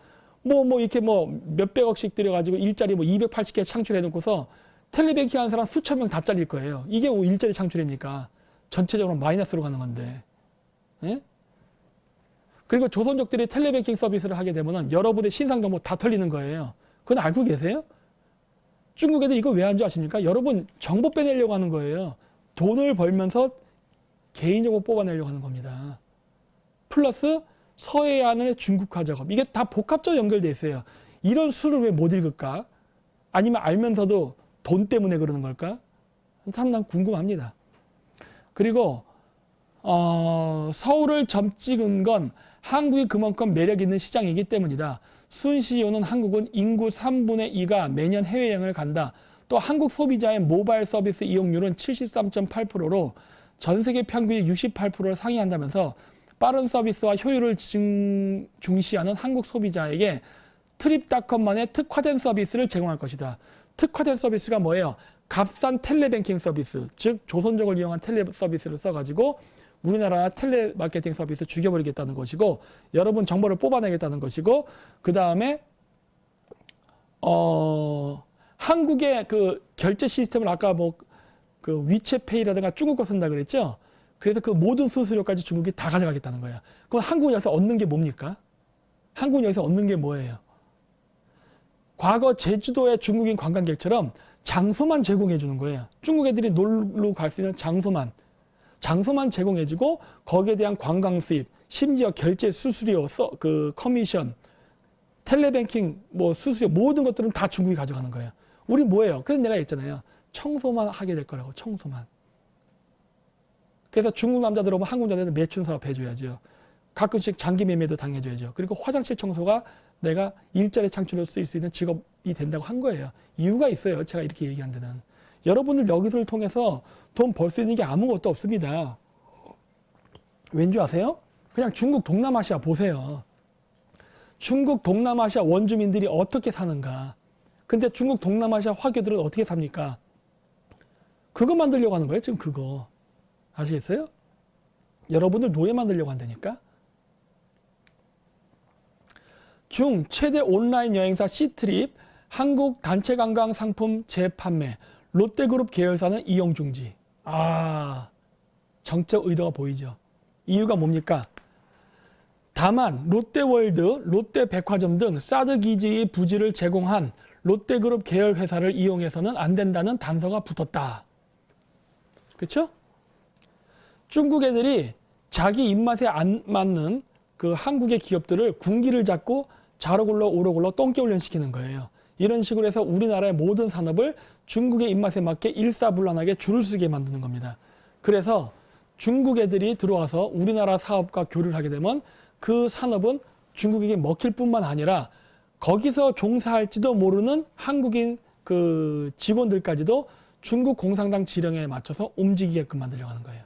이렇게 몇백억씩 들여가지고 일자리 280개 창출해 놓고서 텔레뱅킹 하는 사람 수천 명 다 잘릴 거예요. 이게 일자리 창출입니까? 전체적으로 마이너스로 가는 건데. 예? 그리고 조선족들이 텔레뱅킹 서비스를 하게 되면은 여러분의 신상정보 다 털리는 거예요. 그건 알고 계세요? 중국 애들 이거 왜 한 줄 아십니까? 여러분 정보 빼내려고 하는 거예요. 돈을 벌면서 개인정보 뽑아내려고 하는 겁니다. 플러스 서해안의 중국화 작업. 이게 다 복합적으로 연결돼 있어요. 이런 수를 왜 못 읽을까? 아니면 알면서도 돈 때문에 그러는 걸까? 상당히 궁금합니다. 그리고 서울을 점찍은 건 한국이 그만큼 매력 있는 시장이기 때문이다. 순 CEO는 한국은 인구 3분의 2가 매년 해외여행을 간다. 또 한국 소비자의 모바일 서비스 이용률은 73.8%로 전 세계 평균이 68%를 상회한다면서 빠른 서비스와 효율을 중시하는 한국 소비자에게 트립닷컴만의 특화된 서비스를 제공할 것이다. 특화된 서비스가 뭐예요? 값싼 텔레뱅킹 서비스, 즉 조선족을 이용한 텔레 서비스를 써가지고 우리나라 텔레마케팅 서비스 죽여버리겠다는 것이고, 여러분 정보를 뽑아내겠다는 것이고, 그 다음에 한국의 그 결제 시스템을 아까 뭐 그 위챗페이라든가 중국 거 쓴다 그랬죠? 그래서 그 모든 수수료까지 중국이 다 가져가겠다는 거예요. 그럼 한국은 여기서 얻는 게 뭡니까? 한국은 여기서 얻는 게 뭐예요? 과거 제주도의 중국인 관광객처럼 장소만 제공해 주는 거예요. 중국 애들이 놀러 갈 수 있는 장소만 제공해주고, 거기에 대한 관광 수입, 심지어 결제 수수료, 그 커미션, 텔레뱅킹, 뭐 수수료, 모든 것들은 다 중국이 가져가는 거예요. 우리 뭐예요? 그래서 내가 했잖아요. 청소만 하게 될 거라고, 청소만. 그래서 중국 남자들 오면 한국 남자들 매춘 사업 해줘야죠. 가끔씩 장기 매매도 당해줘야죠. 그리고 화장실 청소가 내가 일자리 창출을 쓸 수 있는 직업이 된다고 한 거예요. 이유가 있어요. 제가 이렇게 얘기한 데는. 여러분들 여기서를 통해서 돈 벌 수 있는 게 아무것도 없습니다. 왠지 아세요? 그냥 중국 동남아시아 보세요. 중국 동남아시아 원주민들이 어떻게 사는가. 근데 중국 동남아시아 화교들은 어떻게 삽니까? 그거 만들려고 하는 거예요. 지금 그거. 아시겠어요? 여러분들 노예 만들려고 한다니까. 중 최대 온라인 여행사 시트립 한국 단체 관광 상품 재판매 롯데그룹 계열사는 이용 중지. 정적 의도가 보이죠. 이유가 뭡니까? 다만 롯데월드, 롯데백화점 등 사드기지의 부지를 제공한 롯데그룹 계열 회사를 이용해서는 안 된다는 단서가 붙었다. 그렇죠? 중국 애들이 자기 입맛에 안 맞는 그 한국의 기업들을 군기를 잡고 자로 굴러 오로 굴러 똥개 훈련시키는 거예요. 이런 식으로 해서 우리나라의 모든 산업을 중국의 입맛에 맞게 일사불란하게 줄을 서게 만드는 겁니다. 그래서 중국 애들이 들어와서 우리나라 사업과 교류를 하게 되면 그 산업은 중국에게 먹힐 뿐만 아니라 거기서 종사할지도 모르는 한국인 그 직원들까지도 중국 공산당 지령에 맞춰서 움직이게끔 만들려고 하는 거예요.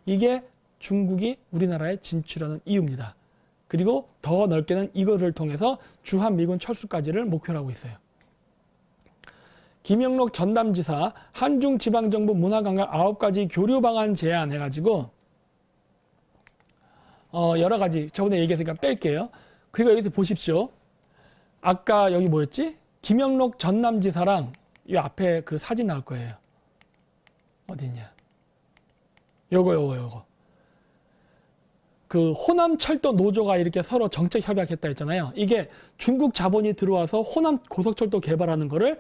이게 중국이 우리나라에 진출하는 이유입니다. 그리고 더 넓게는 이거를 통해서 주한미군 철수까지를 목표로 하고 있어요. 김영록 전남지사 한중지방정부 문화관광 9가지 교류 방안 제안해가지고 여러 가지 저번에 얘기했으니까 뺄게요. 그리고 여기서 보십시오. 아까 여기 뭐였지? 김영록 전남지사랑 이 앞에 그 사진 나올 거예요. 어딨냐? 요거. 그 호남철도 노조가 이렇게 서로 정책 협약했다 했잖아요. 이게 중국 자본이 들어와서 호남 고속철도 개발하는 거를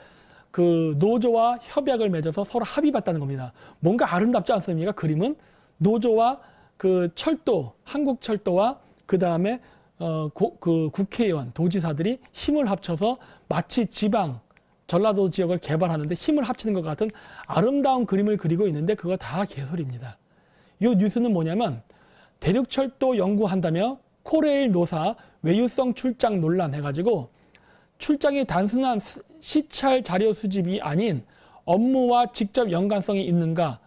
그 노조와 협약을 맺어서 서로 합의봤다는 겁니다. 뭔가 아름답지 않습니까? 그림은 노조와 그 철도, 한국철도와 그 다음에 그 국회의원, 도지사들이 힘을 합쳐서 마치 지방, 전라도 지역을 개발하는데 힘을 합치는 것 같은 아름다운 그림을 그리고 있는데 그거 다 개소리입니다. 이 뉴스는 뭐냐면 대륙철도 연구한다며 코레일 노사 외유성 출장 논란 해가지고 출장이 단순한 시찰 자료 수집이 아닌 업무와 직접 연관성이 있는가,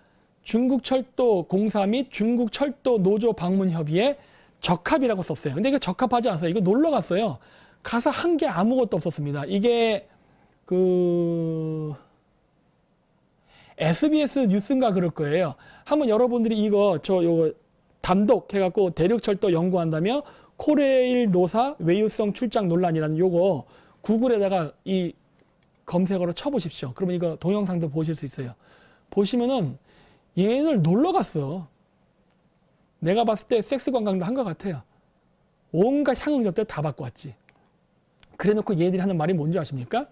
중국철도 공사 및 중국철도 노조 방문 협의에 적합이라고 썼어요. 근데 이거 적합하지 않았어요. 이거 놀러 갔어요. 가서 한 게 아무것도 없었습니다. 이게 그 SBS 뉴스인가 그럴 거예요. 한번 여러분들이 요거 단독 해갖고 대륙철도 연구한다며 코레일 노사 외유성 출장 논란이라는 요거 구글에다가 이 검색어로 쳐보십시오. 그러면 이거 동영상도 보실 수 있어요. 보시면은 얘네들 놀러 갔어. 내가 봤을 때 섹스 관광도 한 것 같아요. 온갖 향응 접대 다 받고 왔지. 그래 놓고 얘네들이 하는 말이 뭔지 아십니까?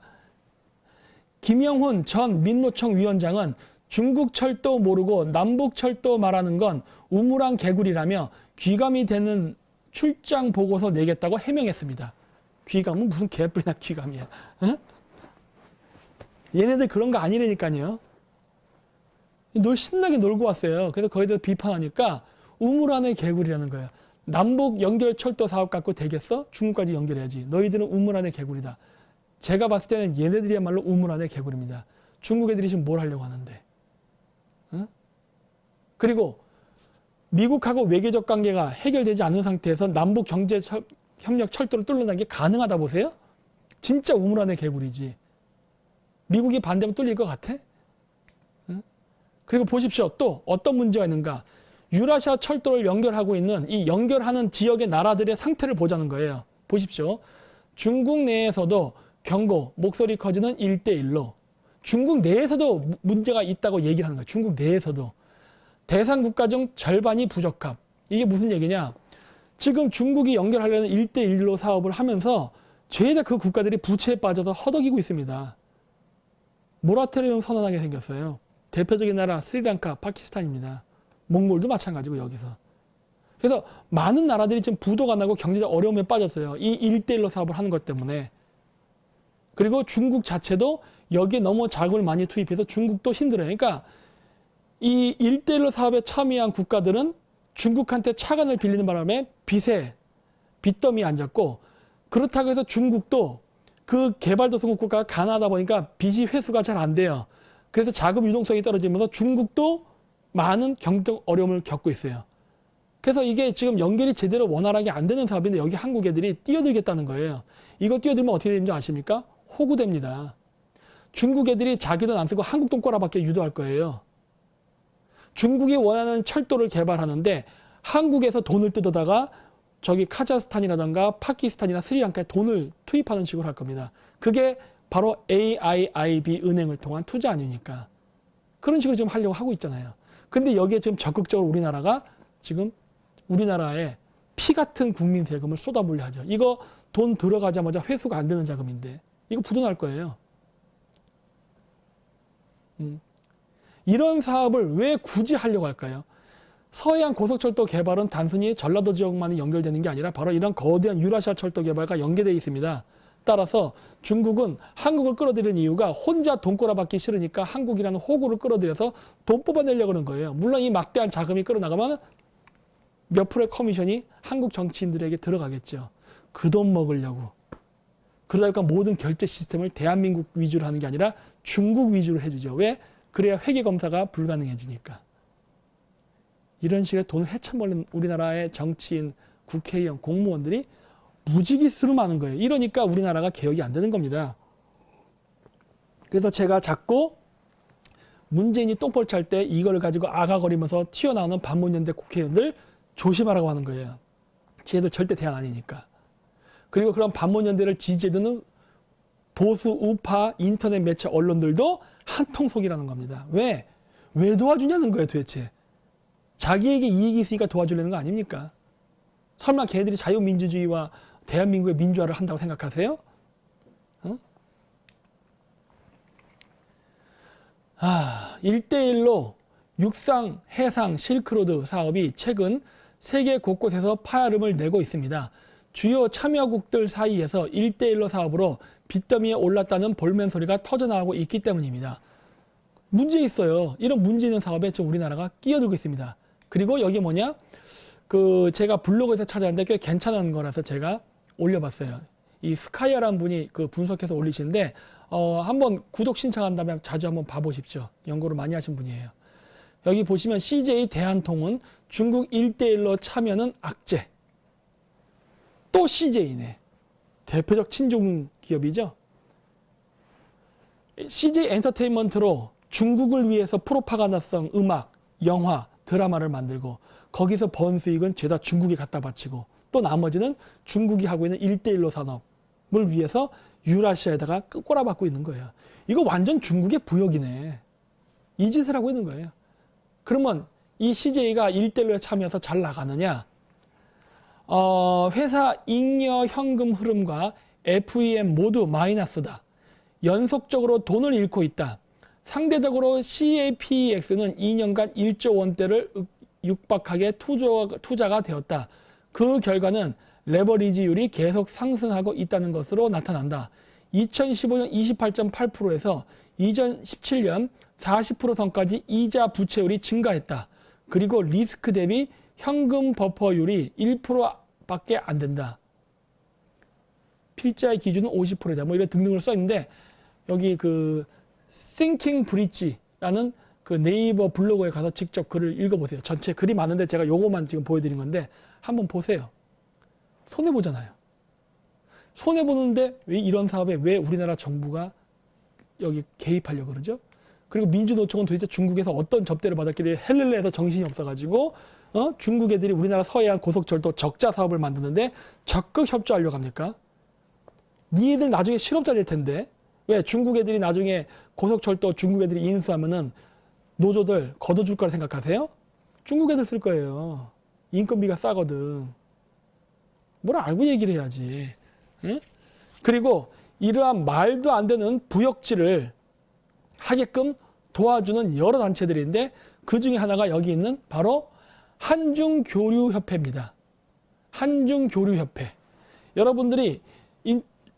김영훈 전 민노총 위원장은 중국 철도 모르고 남북 철도 말하는 건 우물안 개구리라며 귀감이 되는 출장 보고서 내겠다고 해명했습니다. 귀감은 무슨 개뿔이나 귀감이야. 어? 얘네들 그런 거 아니라니까요. 신나게 놀고 왔어요. 그래서 거기다 비판하니까 우물안의 개구리라는 거예요. 남북 연결 철도 사업 갖고 되겠어? 중국까지 연결해야지. 너희들은 우물안의 개구리다. 제가 봤을 때는 얘네들이야말로 우물안의 개구리입니다. 중국 애들이 지금 뭘 하려고 하는데. 응? 그리고 미국하고 외교적 관계가 해결되지 않은 상태에서 남북 경제 협력 철도를 뚫는다는 게 가능하다 보세요? 진짜 우물 안의 개구리지. 미국이 반대하면 뚫릴 것 같아? 응? 그리고 보십시오. 또 어떤 문제가 있는가? 유라시아 철도를 연결하고 있는 이 연결하는 지역의 나라들의 상태를 보자는 거예요. 보십시오. 중국 내에서도 경고, 목소리 커지는 1대1로 중국 내에서도 문제가 있다고 얘기를 하는 거예요. 중국 내에서도. 대상 국가 중 절반이 부적합. 이게 무슨 얘기냐? 지금 중국이 연결하려는 1대1로 사업을 하면서 죄다 그 국가들이 부채에 빠져서 허덕이고 있습니다. 모라토리엄 선언하게 생겼어요. 대표적인 나라 스리랑카, 파키스탄입니다. 몽골도 마찬가지고 여기서. 그래서 많은 나라들이 지금 부도가 나고 경제적 어려움에 빠졌어요. 이 1대1로 사업을 하는 것 때문에. 그리고 중국 자체도 여기에 너무 자금을 많이 투입해서 중국도 힘들어요. 그러니까 이 1대1로 사업에 참여한 국가들은 중국한테 차관을 빌리는 바람에 빚더미에 앉았고, 그렇다고 해서 중국도 그 개발도상국 국가가 가난하다 보니까 빚이 회수가 잘 안 돼요. 그래서 자금 유동성이 떨어지면서 중국도 많은 경제적 어려움을 겪고 있어요. 그래서 이게 지금 연결이 제대로 원활하게 안 되는 사업인데 여기 한국 애들이 뛰어들겠다는 거예요. 이거 뛰어들면 어떻게 되는지 아십니까? 호구됩니다. 중국 애들이 자기 돈 안 쓰고 한국 돈 꼬라박게 유도할 거예요. 중국이 원하는 철도를 개발하는데 한국에서 돈을 뜯어다가 저기 카자흐스탄이라든가 파키스탄이나 스리랑카에 돈을 투입하는 식으로 할 겁니다. 그게 바로 AIIB 은행을 통한 투자 아닙니까? 그런 식으로 지금 하려고 하고 있잖아요. 근데 여기에 지금 적극적으로 우리나라가 지금 우리나라에 피 같은 국민 세금을 쏟아부으려 하죠. 이거 돈 들어가자마자 회수가 안 되는 자금인데 이거 부도날 거예요. 이런 사업을 왜 굳이 하려고 할까요? 서해안 고속철도 개발은 단순히 전라도 지역만이 연결되는 게 아니라 바로 이런 거대한 유라시아 철도 개발과 연계되어 있습니다. 따라서 중국은 한국을 끌어들이는 이유가 혼자 돈 꼬라박기 싫으니까 한국이라는 호구를 끌어들여서 돈 뽑아내려고 하는 거예요. 물론 이 막대한 자금이 끌어나가면 몇 프로의 커미션이 한국 정치인들에게 들어가겠죠. 그 돈 먹으려고. 그러다 보니까 모든 결제 시스템을 대한민국 위주로 하는 게 아니라 중국 위주로 해주죠. 왜? 그래야 회계검사가 불가능해지니까. 이런 식의 돈을 헤쳐먹는 우리나라의 정치인, 국회의원, 공무원들이 무지기수로 많은 거예요. 이러니까 우리나라가 개혁이 안 되는 겁니다. 그래서 제가 자꾸 문재인이 똥볼 찰 때 이걸 가지고 아가거리면서 튀어나오는 반문연대 국회의원들 조심하라고 하는 거예요. 쟤들 절대 대안 아니니까. 그리고 그런 반문연대를 지지해주는 보수 우파 인터넷 매체 언론들도 한통속이라는 겁니다. 왜? 왜 도와주냐는 거예요 도대체. 자기에게 이익이 있으니까 도와주려는 거 아닙니까? 설마 걔네들이 자유민주주의와 대한민국의 민주화를 한다고 생각하세요? 어? 1대1로 육상, 해상, 실크로드 사업이 최근 세계 곳곳에서 파열음을 내고 있습니다. 주요 참여국들 사이에서 1대1로 사업으로 빚더미에 올랐다는 볼멘 소리가 터져나오고 있기 때문입니다. 문제 있어요. 이런 문제 있는 사업에 지금 우리나라가 끼어들고 있습니다. 그리고 여기 뭐냐? 제가 블로그에서 찾아왔는데 꽤 괜찮은 거라서 제가 올려봤어요. 이 스카이아라는 분이 그 분석해서 올리시는데 한번 구독 신청한 다음에 자주 한번 봐보십시오. 연구를 많이 하신 분이에요. 여기 보시면 CJ 대한통운 중국 1대1로 참여는 악재. 또 CJ네. 대표적 친중 기업이죠. CJ 엔터테인먼트로 중국을 위해서 프로파간다성 음악, 영화, 드라마를 만들고 거기서 번 수익은 죄다 중국에 갖다 바치고 또 나머지는 중국이 하고 있는 1대1로 산업을 위해서 유라시아에다가 꼬라박고 있는 거예요. 이거 완전 중국의 부역이네. 이 짓을 하고 있는 거예요. 그러면 이 CJ가 1대1로에 참여해서 잘 나가느냐? 회사 잉여 현금 흐름과 FEM 모두 마이너스다. 연속적으로 돈을 잃고 있다. 상대적으로 CAPEX는 2년간 1조 원대를 육박하게 투자가 되었다. 그 결과는 레버리지율이 계속 상승하고 있다는 것으로 나타난다. 2015년 28.8%에서 2017년 40% 선까지 이자 부채율이 증가했다. 그리고 리스크 대비 현금 버퍼율이 1%밖에 안 된다. 필자의 기준은 50%다. 뭐 이런 등등을 써 있는데 여기 그 Thinking Bridge라는 그 네이버 블로그에 가서 직접 글을 읽어보세요. 전체 글이 많은데 제가 요거만 지금 보여드린 건데 한번 보세요. 손해보잖아요. 손해보는데 왜 이런 사업에 왜 우리나라 정부가 여기 개입하려고 그러죠? 그리고 민주노총은 도대체 중국에서 어떤 접대를 받았길래 헬렐레에서 정신이 없어가지고 중국 애들이 우리나라 서해안 고속철도 적자 사업을 만드는데 적극 협조하려고 합니까? 니들 나중에 실업자 될 텐데 왜 중국 애들이 나중에 고속철도 중국 애들이 인수하면은 노조들 걷어줄 거라 생각하세요? 중국 애들 쓸 거예요. 인건비가 싸거든. 뭘 알고 얘기를 해야지. 예? 그리고 이러한 말도 안 되는 부역질을 하게끔 도와주는 여러 단체들인데 그 중에 하나가 여기 있는 바로 한중교류협회입니다. 한중교류협회. 여러분들이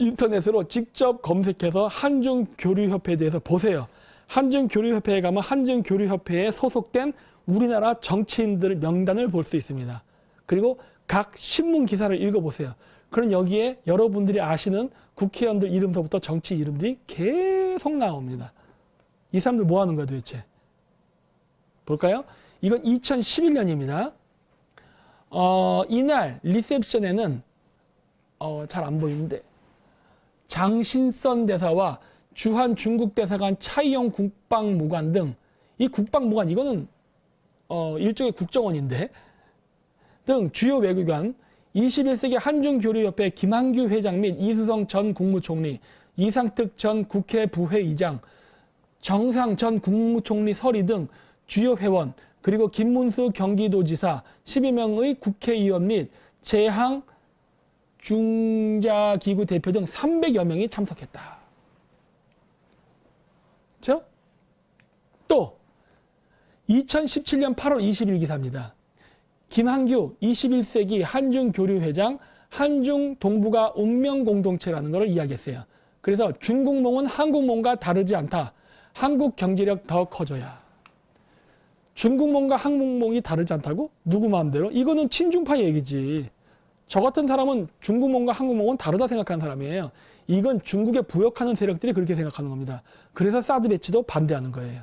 인터넷으로 직접 검색해서 한중교류협회에 대해서 보세요. 한중교류협회에 가면 한중교류협회에 소속된 우리나라 정치인들 명단을 볼 수 있습니다. 그리고 각 신문 기사를 읽어보세요. 그럼 여기에 여러분들이 아시는 국회의원들 이름서부터 정치 이름들이 계속 나옵니다. 이 사람들 뭐 하는 거야 도대체? 볼까요? 이건 2011년입니다. 이날 리셉션에는 잘 안 보이는데 장신선 대사와 주한 중국 대사관 차이용 국방무관 등 이 국방무관 이거는 일종의 국정원인데 등 주요 외교관 21세기 한중교류협회 김한규 회장 및 이수성 전 국무총리, 이상특 전 국회 부회의장, 정상 전 국무총리 서리 등 주요 회원 그리고 김문수 경기도지사 12명의 국회의원 및 재향 중자기구 대표 등 300여 명이 참석했다. 그렇죠? 또 2017년 8월 20일 기사입니다. 김한규 21세기 한중교류회장 한중동북아 운명공동체라는 것을 이야기했어요. 그래서 중국몽은 한국몽과 다르지 않다. 한국 경제력 더 커져야. 중국몽과 한국몽이 다르지 않다고? 누구 마음대로? 이거는 친중파 얘기지. 저 같은 사람은 중국몽과 한국몽은 다르다 생각하는 사람이에요. 이건 중국에 부역하는 세력들이 그렇게 생각하는 겁니다. 그래서 사드 배치도 반대하는 거예요.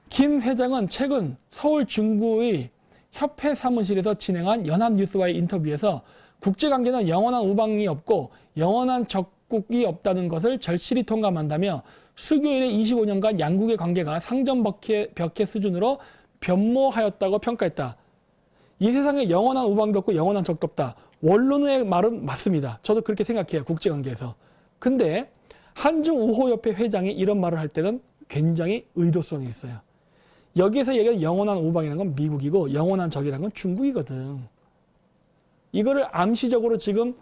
김 회장은 최근 서울 중구의 협회 사무실에서 진행한 연합뉴스와의 인터뷰에서 국제관계는 영원한 우방이 없고 영원한 적국이 없다는 것을 절실히 통감한다며 수교일의 25년간 양국의 관계가 상전벽해 수준으로 변모하였다고 평가했다. 이 세상에 영원한 우방도 없고 영원한 적도 없다. 원론의 말은 맞습니다. 저도 그렇게 생각해요. 국제관계에서. 근데 한중우호협회 회장이 이런 말을 할 때는 굉장히 의도성이 있어요. 여기에서 얘기하는 영원한 우방이라는 건 미국이고 영원한 적이라는 건 중국이거든. 이거를 암시적으로 지금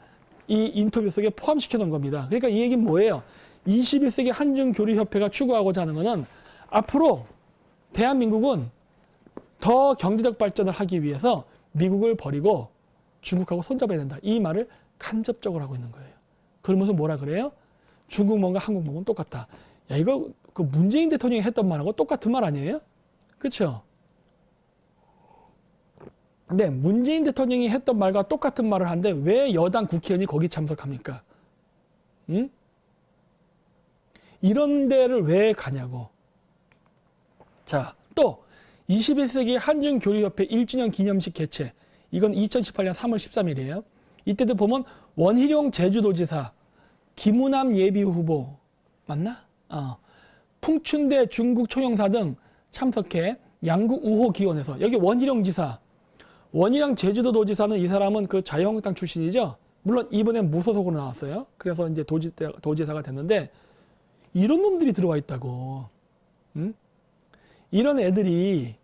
이 인터뷰 속에 포함시켜 놓은 겁니다. 그러니까 이 얘기는 뭐예요? 21세기 한중교류협회가 추구하고자 하는 것은 앞으로 대한민국은 더 경제적 발전을 하기 위해서 미국을 버리고 중국하고 손잡아야 된다. 이 말을 간접적으로 하고 있는 거예요. 그러면서 뭐라 그래요? 중국몽과 한국몽은 똑같다. 야, 이거 그 문재인 대통령이 했던 말하고 똑같은 말 아니에요? 그렇죠? 근데 문재인 대통령이 했던 말과 똑같은 말을 하는데 왜 여당 국회의원이 거기 참석합니까? 응? 이런 데를 왜 가냐고. 자, 또 21세기 한중교류협회 1주년 기념식 개최. 이건 2018년 3월 13일이에요. 이때도 보면 원희룡 제주도지사, 김우남 예비후보 맞나? 풍춘대 중국 총영사 등 참석해 양국 우호 기원에서 여기 원희룡 지사, 원희룡 제주도도지사는 이 사람은 그 자유한국당 출신이죠. 물론 이번엔 무소속으로 나왔어요. 그래서 이제 도지사가 됐는데 이런 놈들이 들어와 있다고. 응? 이런 애들이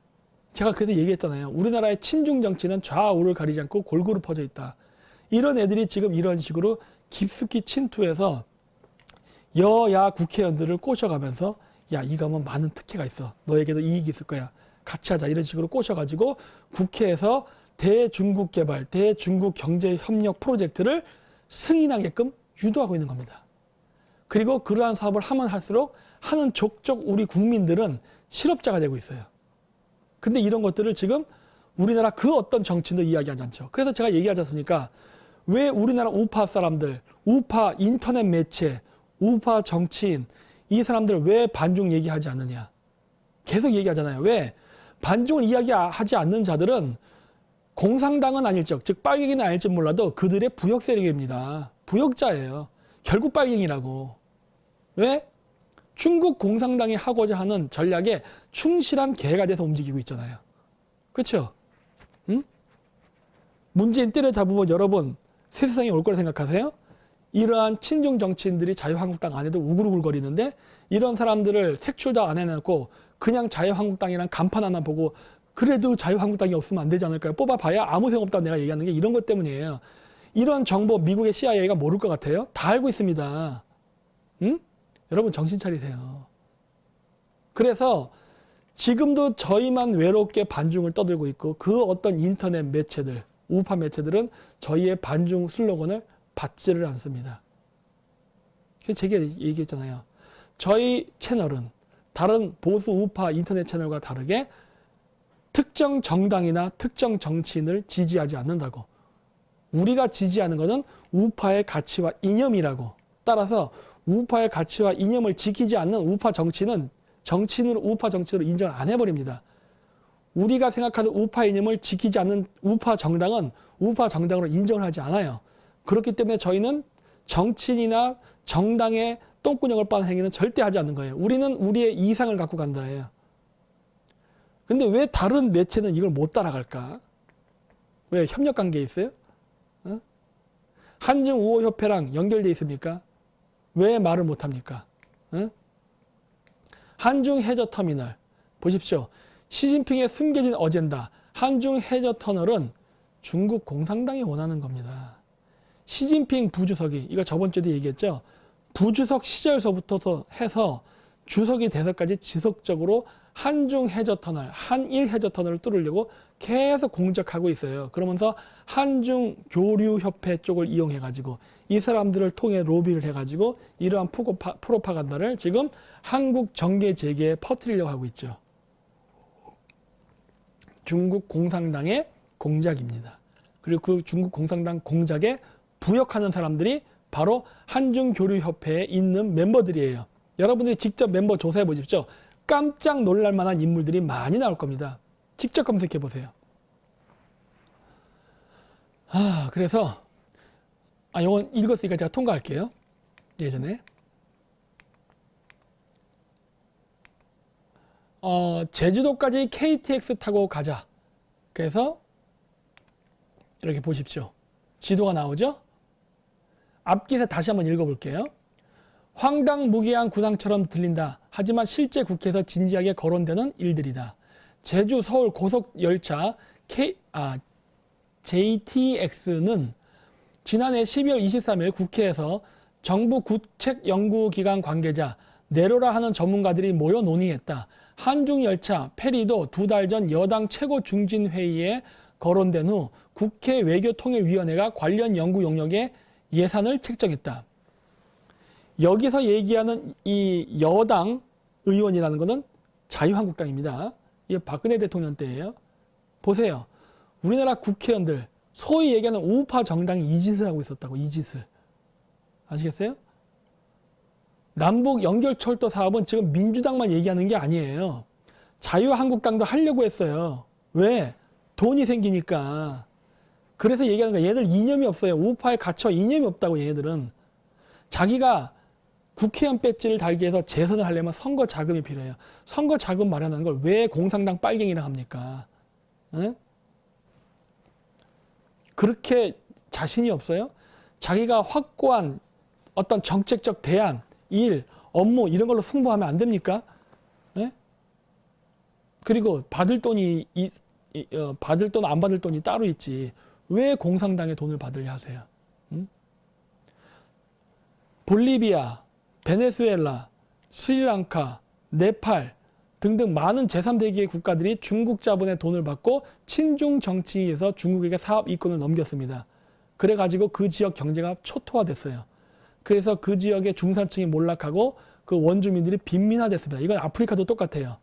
제가 그래서 얘기했잖아요. 우리나라의 친중 정치는 좌우를 가리지 않고 골고루 퍼져 있다. 이런 애들이 지금 이런 식으로 깊숙이 침투해서 여야 국회의원들을 꼬셔가면서 야, 이거 하면 많은 특혜가 있어. 너에게도 이익이 있을 거야. 같이 하자. 이런 식으로 꼬셔가지고 국회에서 대중국 개발, 대중국 경제협력 프로젝트를 승인하게끔 유도하고 있는 겁니다. 그리고 그러한 사업을 하면 할수록 하는 족족 우리 국민들은 실업자가 되고 있어요. 근데 이런 것들을 지금 우리나라 그 어떤 정치인도 이야기하지 않죠. 그래서 제가 얘기하지 않습니까? 왜 우리나라 우파 사람들, 우파 인터넷 매체, 우파 정치인 이 사람들 왜 반중 얘기하지 않느냐? 계속 얘기하잖아요. 왜? 반중을 이야기하지 않는 자들은 공산당은 아닐적, 즉 빨갱이는 아닐지 몰라도 그들의 부역 세력입니다. 부역자예요. 결국 빨갱이라고. 왜? 중국 공산당이 하고자 하는 전략에 충실한 개가 돼서 움직이고 있잖아요. 그렇죠? 응? 문재인 때려잡으면 여러분 새 세상이 올 거라 생각하세요? 이러한 친중 정치인들이 자유한국당 안에도 우글우글거리는데 이런 사람들을 색출도 안 해놓고 그냥 자유한국당이랑 간판 하나 보고 그래도 자유한국당이 없으면 안 되지 않을까요? 뽑아봐야 아무 소용없다고 내가 얘기하는 게 이런 것 때문이에요. 이런 정보 미국의 CIA가 모를 것 같아요? 다 알고 있습니다. 응? 여러분 정신 차리세요. 그래서 지금도 저희만 외롭게 반중을 떠들고 있고 그 어떤 인터넷 매체들, 우파 매체들은 저희의 반중 슬로건을 받지를 않습니다. 제가 얘기했잖아요. 저희 채널은 다른 보수 우파 인터넷 채널과 다르게 특정 정당이나 특정 정치인을 지지하지 않는다고. 우리가 지지하는 것은 우파의 가치와 이념이라고. 따라서 우파의 가치와 이념을 지키지 않는 우파 정치는 정치인으로 우파 정치인으로 인정을 안 해버립니다. 우리가 생각하는 우파 이념을 지키지 않는 우파 정당은 우파 정당으로 인정을 하지 않아요. 그렇기 때문에 저희는 정치인이나 정당의 똥구녕을 빠는 행위는 절대 하지 않는 거예요. 우리는 우리의 이상을 갖고 간다예요. 근데 왜 다른 매체는 이걸 못 따라갈까? 왜 협력관계에 있어요? 어? 한중우호협회랑 연결돼 있습니까? 왜 말을 못합니까? 어? 한중해저터미널 보십시오. 시진핑의 숨겨진 어젠다 한중해저터널은 중국 공산당이 원하는 겁니다. 시진핑 부주석이 이거 저번 주에도 얘기했죠. 부주석 시절서부터 해서 주석이 돼서까지 지속적으로 한중해저터널, 한일해저터널을 뚫으려고 계속 공작하고 있어요. 그러면서 한중교류협회 쪽을 이용해가지고 이 사람들을 통해 로비를 해가지고 이러한 프로파간다를 지금 한국 정계재계에 퍼뜨리려고 하고 있죠. 중국 공산당의 공작입니다. 그리고 그 중국 공산당 공작에 부역하는 사람들이 바로 한중교류협회에 있는 멤버들이에요. 여러분들이 직접 멤버 조사해 보십시오. 깜짝 놀랄 만한 인물들이 많이 나올 겁니다. 직접 검색해 보세요. 그래서 이건 읽었으니까 제가 통과할게요. 예전에 제주도까지 KTX 타고 가자. 그래서 이렇게 보십시오. 지도가 나오죠? 앞기사 다시 한번 읽어볼게요. 황당무계한 구상처럼 들린다. 하지만 실제 국회에서 진지하게 거론되는 일들이다. 제주 서울 고속열차 JTX는 지난해 12월 23일 국회에서 정부 국책연구기관 관계자 내로라 하는 전문가들이 모여 논의했다. 한중열차 페리도 2달 전 여당 최고 중진회의에 거론된 후 국회 외교통일위원회가 관련 연구 용역에 예산을 책정했다. 여기서 얘기하는 이 여당 의원이라는 것은 자유한국당입니다. 이게 박근혜 대통령 때예요. 보세요. 우리나라 국회의원들 소위 얘기하는 우파 정당이 이 짓을 하고 있었다고. 이 짓을. 아시겠어요? 남북 연결철도 사업은 지금 민주당만 얘기하는 게 아니에요. 자유한국당도 하려고 했어요. 왜? 돈이 생기니까. 그래서 얘기하는 거야. 얘들 이념이 없어요. 우파의 가치와 이념이 없다고 얘네들은. 자기가 국회의원 배지를 달기 위해서 재선을 하려면 선거 자금이 필요해요. 선거 자금 마련하는 걸 왜 공산당 빨갱이라 합니까? 에? 그렇게 자신이 없어요? 자기가 확고한 어떤 정책적 대안, 일, 업무 이런 걸로 승부하면 안 됩니까? 에? 그리고 받을 돈이 받을 돈 안 받을 돈이 따로 있지. 왜 공산당의 돈을 받으려 하세요? 볼리비아, 베네수엘라, 스리랑카, 네팔 등등 많은 제3세계의 국가들이 중국 자본의 돈을 받고 친중 정치에서 중국에게 사업 이권을 넘겼습니다. 그래가지고 그 지역 경제가 초토화됐어요. 그래서 그 지역의 중산층이 몰락하고 그 원주민들이 빈민화됐습니다. 이건 아프리카도 똑같아요.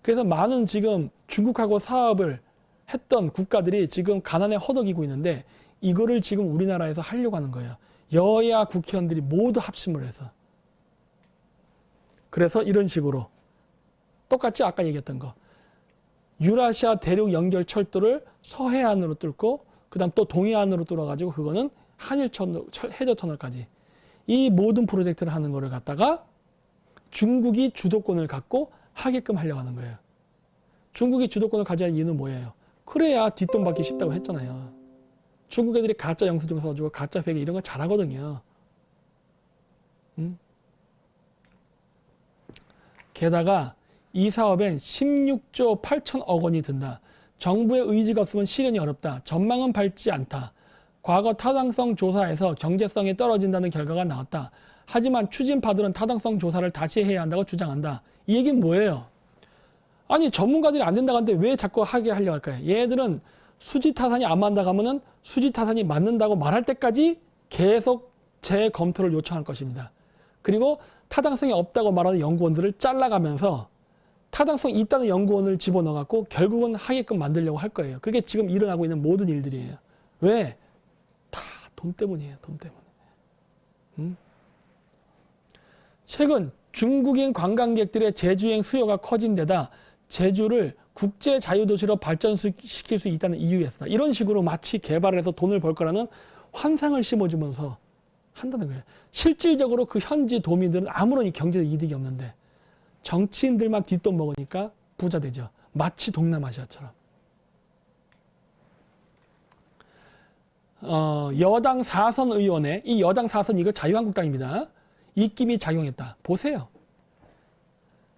그래서 많은 지금 중국하고 사업을 했던 국가들이 지금 가난에 허덕이고 있는데 이거를 지금 우리나라에서 하려고 하는 거예요. 여야 국회의원들이 모두 합심을 해서. 그래서 이런 식으로 똑같이 아까 얘기했던 거. 유라시아 대륙 연결 철도를 서해안으로 뚫고 그다음 또 동해안으로 뚫어가지고 그거는 한일 해저 터널까지 이 모든 프로젝트를 하는 거를 갖다가 중국이 주도권을 갖고 하게끔 하려고 하는 거예요. 중국이 주도권을 가져야 하는 이유는 뭐예요? 그래야 뒷돈 받기 쉽다고 했잖아요. 중국 애들이 가짜 영수증 써주고 가짜 회계 이런 거 잘하거든요. 게다가 이 사업엔 16조 8천억 원이 든다. 정부의 의지가 없으면 실현이 어렵다. 전망은 밝지 않다. 과거 타당성 조사에서 경제성이 떨어진다는 결과가 나왔다. 하지만 추진파들은 타당성 조사를 다시 해야 한다고 주장한다. 이 얘기는 뭐예요? 아니 전문가들이 안 된다고 하는데 왜 자꾸 하게 하려고 할까요? 얘들은 수지타산이 안 맞는다고 하면은 수지타산이 맞는다고 말할 때까지 계속 재검토를 요청할 것입니다. 그리고 타당성이 없다고 말하는 연구원들을 잘라가면서 타당성이 있다는 연구원을 집어넣어갖고 결국은 하게끔 만들려고 할 거예요. 그게 지금 일어나고 있는 모든 일들이에요. 왜? 다 돈 때문이에요. 돈 때문에. 최근 중국인 관광객들의 제주행 수요가 커진 데다 제주를 국제 자유도시로 발전시킬 수 있다는 이유였다. 이런 식으로 마치 개발을 해서 돈을 벌 거라는 환상을 심어주면서 한다는 거예요. 실질적으로 그 현지 도민들은 아무런 경제적 이득이 없는데 정치인들만 뒷돈 먹으니까 부자 되죠. 마치 동남아시아처럼. 여당 4선 의원의 이 여당 4선 이거 자유한국당입니다. 입김이 작용했다. 보세요.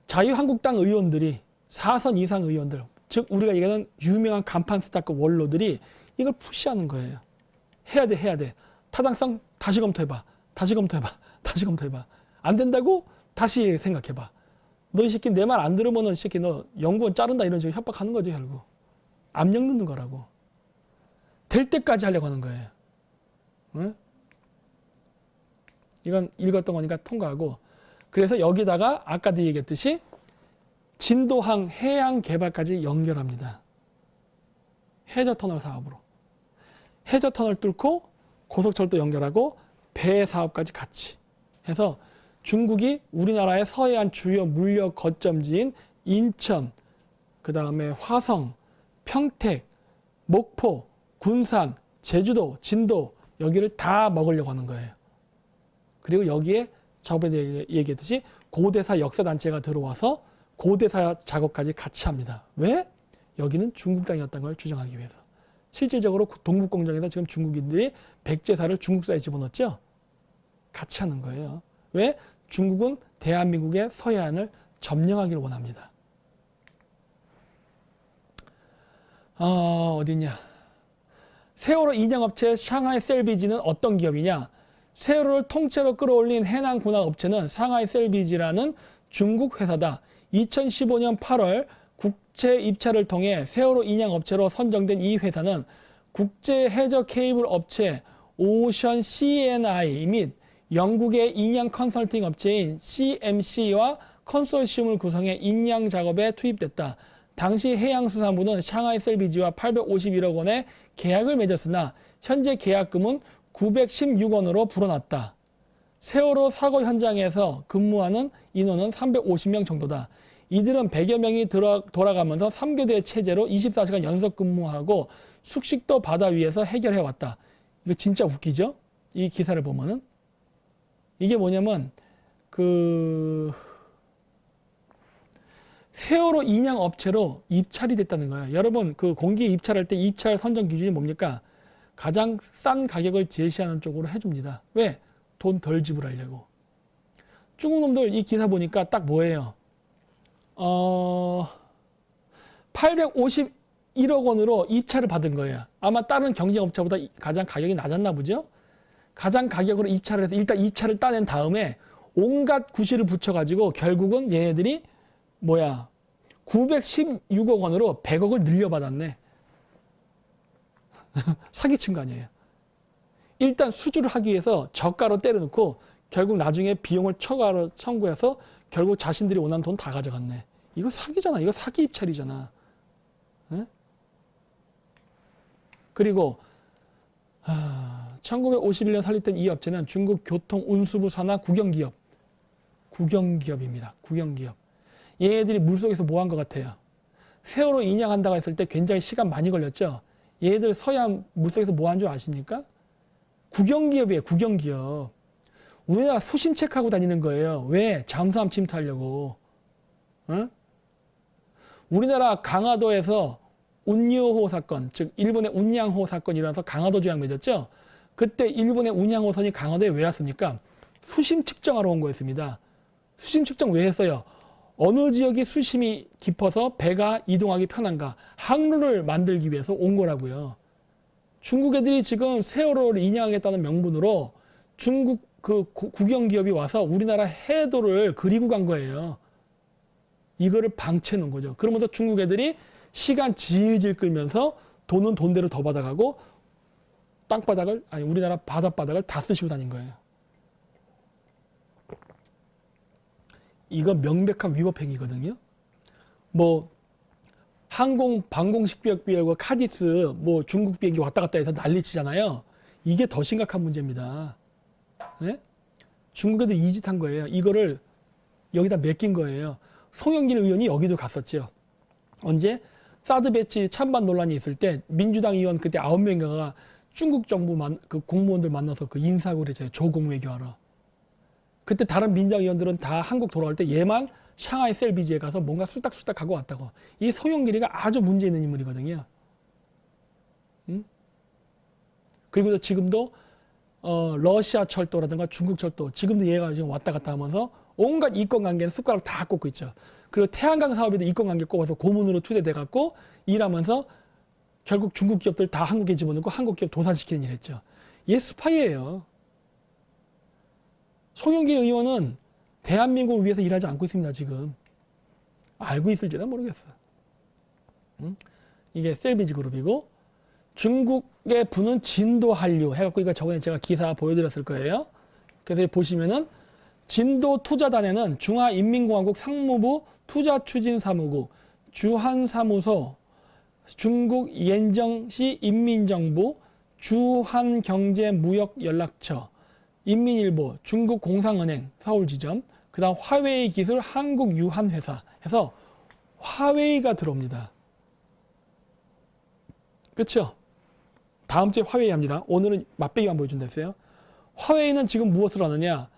자유한국당 의원들이 4선 이상 의원들, 즉 우리가 얘기하는 유명한 간판 스타급 원로들이 이걸 푸시하는 거예요. 해야 돼, 해야 돼. 타당성 다시 검토해봐. 다시 검토해봐. 다시 검토해봐. 안 된다고? 다시 생각해봐. 너 이 새끼 내 말 안 들으면 이 새끼 너 연구원 자른다 이런 식으로 협박하는 거죠, 결국. 압력 넣는 거라고. 될 때까지 하려고 하는 거예요. 응? 이건 읽었던 거니까 통과하고. 그래서 여기다가 아까도 얘기했듯이 진도항 해양 개발까지 연결합니다. 해저터널 사업으로. 해저터널 뚫고 고속철도 연결하고 배 사업까지 같이 해서 중국이 우리나라의 서해안 주요 물류 거점지인 인천, 그 다음에 화성, 평택, 목포, 군산, 제주도, 진도 여기를 다 먹으려고 하는 거예요. 그리고 여기에 저번에 얘기했듯이 고대사 역사단체가 들어와서 고대사 작업까지 같이 합니다. 왜? 여기는 중국 땅이었다는 걸 주장하기 위해서. 실질적으로 동북공정에서 지금 중국인들이 백제사를 중국사에 집어넣었죠? 같이 하는 거예요. 왜? 중국은 대한민국의 서해안을 점령하기를 원합니다. 어디냐? 세월호 인양업체 샹하이 셀비지는 어떤 기업이냐? 세월호를 통째로 끌어올린 해남 군항 업체는 샹하이 셀비지라는 중국 회사다. 2015년 8월 국제 입찰을 통해 세월호 인양업체로 선정된 이 회사는 국제 해저 케이블 업체 오션 CNI 및 영국의 인양 컨설팅 업체인 CMC와 컨소시엄을 구성해 인양 작업에 투입됐다. 당시 해양수산부는 샹하이 셀비지와 851억 원의 계약을 맺었으나 현재 계약금은 916원으로 불어났다. 세월호 사고 현장에서 근무하는 인원은 350명 정도다. 이들은 100여 명이 돌아가면서 3교대 체제로 24시간 연속 근무하고 숙식도 바다 위에서 해결해왔다. 이거 진짜 웃기죠? 이 기사를 보면은. 이게 뭐냐면 세월호 인양 업체로 입찰이 됐다는 거예요. 여러분 그 공기에 입찰할 때 입찰 선정 기준이 뭡니까? 가장 싼 가격을 제시하는 쪽으로 해줍니다. 왜? 돈 덜 지불하려고. 중국 놈들 이 기사 보니까 딱 뭐예요? 851억 원으로 입찰을 받은 거예요. 아마 다른 경쟁업체보다 가장 가격이 낮았나 보죠? 가장 가격으로 입찰을 해서 일단 입찰을 따낸 다음에 온갖 구실을 붙여가지고 결국은 얘네들이 916억 원으로 100억을 늘려받았네. 사기친 거 아니에요. 일단 수주를 하기 위해서 저가로 때려놓고 결국 나중에 비용을 초과로 청구해서 결국 자신들이 원하는 돈 다 가져갔네. 이거 사기잖아. 이거 사기 입찰이잖아. 네? 그리고 1951년 설립된 이 업체는 중국 교통 운수부 산하 국영기업 국영기업입니다. 국영기업. 얘네들이 물속에서 뭐 한 것 같아요? 세월호 인양한다고 했을 때 굉장히 시간 많이 걸렸죠? 얘네들 서해안 물속에서 뭐 한 줄 아십니까? 국영기업이에요. 국영기업. 우리나라 수심 체크하고 다니는 거예요. 왜? 잠수함 침투하려고. 응? 우리나라 강화도에서 운유호 사건, 즉 일본의 운양호 사건이 일어나서 강화도 조약 맺었죠. 그때 일본의 운양호선이 강화도에 왜 왔습니까? 수심 측정하러 온 거였습니다. 수심 측정 왜 했어요? 어느 지역이 수심이 깊어서 배가 이동하기 편한가? 항로를 만들기 위해서 온 거라고요. 중국 애들이 지금 세월호를 인양하겠다는 명분으로 중국 그 국영기업이 와서 우리나라 해도를 그리고 간 거예요. 이거를 방치해 놓은 거죠. 그러면서 중국 애들이 시간 질질 끌면서 돈은 돈대로 더 받아가고 땅바닥을, 아니 우리나라 바닷바닥을 다 쓰시고 다닌 거예요. 이거 명백한 위법 행위거든요. 뭐 항공 방공식비역비하고 카디스 뭐 중국 비행기 왔다 갔다 해서 난리치잖아요. 이게 더 심각한 문제입니다. 네? 중국 애들 이 짓 한 거예요. 이거를 여기다 맡긴 거예요. 송영길 의원이 여기도 갔었죠. 언제? 사드 배치 찬반 논란이 있을 때 민주당 의원 그때 9명인가가 중국 정부 그 공무원들 만나서 그 인사하고 그랬잖아요. 조공외교하러. 그때 다른 민주당 의원들은 다 한국 돌아올 때 얘만 샹하이 셀비지에 가서 뭔가 수닥수닥 하고 왔다고. 이 송영길이가 아주 문제 있는 인물이거든요. 그리고 지금도 러시아 철도라든가 중국 철도 지금도 얘가 지금 왔다 갔다 하면서 온갖 이권관계는 숟가락 다 꽂고 있죠. 그리고 태양광 사업에도 이권관계 꼽아서 고문으로 추대돼 갖고 일하면서 결국 중국 기업들 다 한국에 집어넣고 한국 기업 도산시키는 일 했죠. 얘 스파이예요. 송영길 의원은 대한민국을 위해서 일하지 않고 있습니다. 지금. 알고 있을지는 모르겠어. 이게 셀비지 그룹이고 중국의 부는 진도 한류 해갖고 이거 저번에 제가 기사 보여드렸을 거예요. 그래서 보시면은 진도 투자단에는 중화인민공화국 상무부 투자추진사무국, 주한사무소, 중국 옌정시 인민정부, 주한경제무역연락처, 인민일보, 중국공상은행, 서울지점, 그 다음 화웨이기술 한국유한회사 해서 화웨이가 들어옵니다. 그렇죠? 다음 주에 화웨이 합니다. 오늘은 맛배기만 보여준다 했어요. 화웨이는 지금 무엇을 하느냐?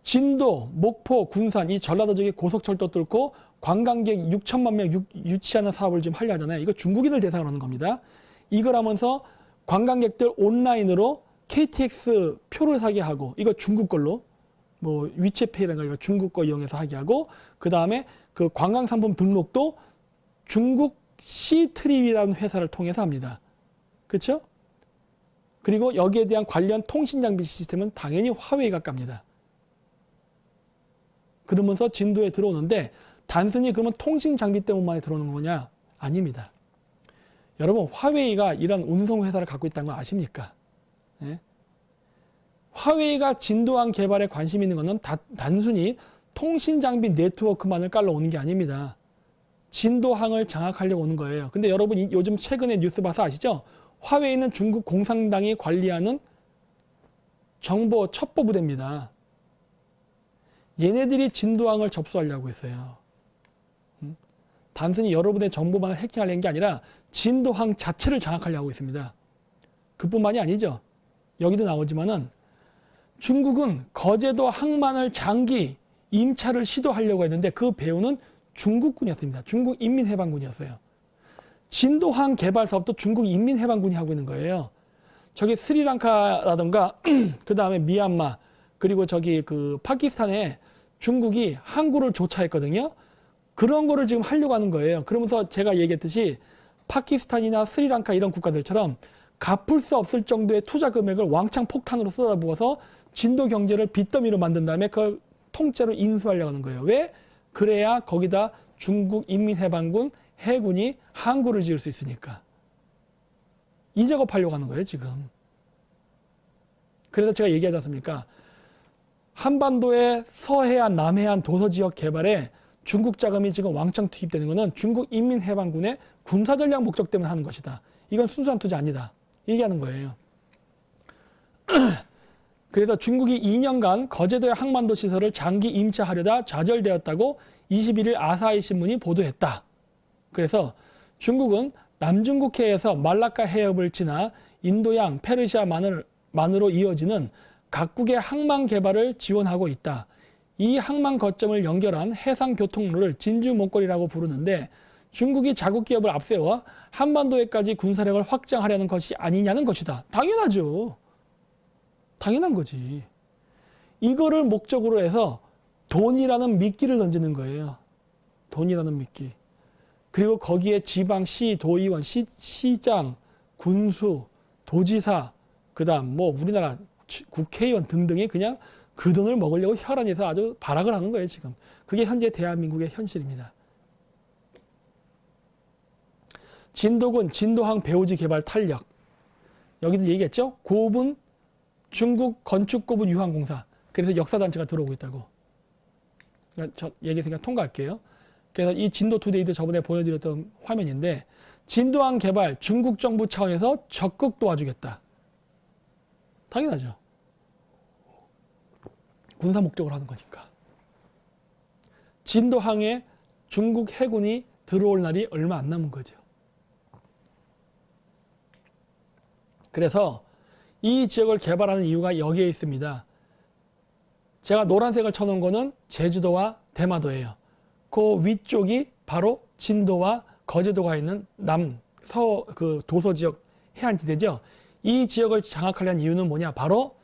진도, 목포, 군산 이 전라도 지역에 고속철도 뚫고 관광객 6천만 명 유치하는 사업을 지금 하려 하잖아요. 이거 중국인을 대상으로 하는 겁니다. 이걸 하면서 관광객들 온라인으로 KTX 표를 사게 하고 이거 중국 걸로 뭐 위챗페이라든가 이거 중국 거 이용해서 하게 하고 그 다음에 그 관광상품 등록도 중국 C트립이라는 회사를 통해서 합니다. 그렇죠? 그리고 여기에 대한 관련 통신장비 시스템은 당연히 화웨이가 깝니다. 그러면서 진도에 들어오는데 단순히 그러면 통신장비 때문만 들어오는 거냐? 아닙니다. 여러분 화웨이가 이런 운송회사를 갖고 있다는 거 아십니까? 네? 화웨이가 진도항 개발에 관심 있는 것은 단순히 통신장비 네트워크만을 깔러 오는 게 아닙니다. 진도항을 장악하려고 오는 거예요. 근데 여러분 요즘 최근에 뉴스 봐서 아시죠? 화웨이는 중국 공산당이 관리하는 정보 첩보 부대입니다. 얘네들이 진도항을 접수하려고 했어요. 단순히 여러분의 정보만을 해킹하려는 게 아니라 진도항 자체를 장악하려고 있습니다. 그뿐만이 아니죠. 여기도 나오지만은 중국은 거제도 항만을 장기 임차를 시도하려고 했는데 그 배우는 중국군이었습니다. 중국 인민해방군이었어요. 진도항 개발 사업도 중국 인민해방군이 하고 있는 거예요. 저기 스리랑카라든가 그 다음에 미얀마 그리고 저기 그 파키스탄에 중국이 항구를 조차했거든요. 그런 거를 지금 하려고 하는 거예요. 그러면서 제가 얘기했듯이 파키스탄이나 스리랑카 이런 국가들처럼 갚을 수 없을 정도의 투자 금액을 왕창 폭탄으로 쏟아부어서 진도 경제를 빚더미로 만든 다음에 그걸 통째로 인수하려고 하는 거예요. 왜? 그래야 거기다 중국 인민해방군 해군이 항구를 지을 수 있으니까. 이 작업하려고 하는 거예요, 지금. 그래서 제가 얘기하지 않습니까? 한반도의 서해안, 남해안 도서지역 개발에 중국 자금이 지금 왕창 투입되는 것은 중국 인민해방군의 군사전략 목적 때문에 하는 것이다. 이건 순수한 투자 아니다. 얘기하는 거예요. 그래서 중국이 2년간 거제도의 항만도 시설을 장기 임차하려다 좌절되었다고 21일 아사히 신문이 보도했다. 그래서 중국은 남중국해에서 말라카 해협을 지나 인도양, 페르시아만으로 이어지는 각국의 항만 개발을 지원하고 있다. 이 항만 거점을 연결한 해상 교통로를 진주 목걸이라고 부르는데 중국이 자국 기업을 앞세워 한반도에까지 군사력을 확장하려는 것이 아니냐는 것이다. 당연하죠. 당연한 거지. 이거를 목적으로 해서 돈이라는 미끼를 던지는 거예요. 돈이라는 미끼. 그리고 거기에 지방시, 도의원, 시장, 군수, 도지사, 그다음 뭐 우리나라 국회의원 등등이 그냥 그 돈을 먹으려고 혈안해서 아주 발악을 하는 거예요, 지금. 그게 현재 대한민국의 현실입니다. 진도군 진도항 배후지 개발 탄력. 여기도 얘기했죠? 고분 중국 건축고분 유항공사. 그래서 역사단체가 들어오고 있다고. 그러니까 저 얘기했으니까 통과할게요. 그래서 이 진도 투데이도 저번에 보여드렸던 화면인데 진도항 개발 중국 정부 차원에서 적극 도와주겠다. 당연하죠. 군사 목적으로 하는 거니까. 진도항에 중국 해군이 들어올 날이 얼마 안 남은 거죠. 그래서 이 지역을 개발하는 이유가 여기에 있습니다. 제가 노란색을 쳐놓은 거는 제주도와 대마도예요. 그 위쪽이 바로 진도와 거제도가 있는 그 도서 지역 해안지대죠. 이 지역을 장악하려는 이유는 뭐냐? 바로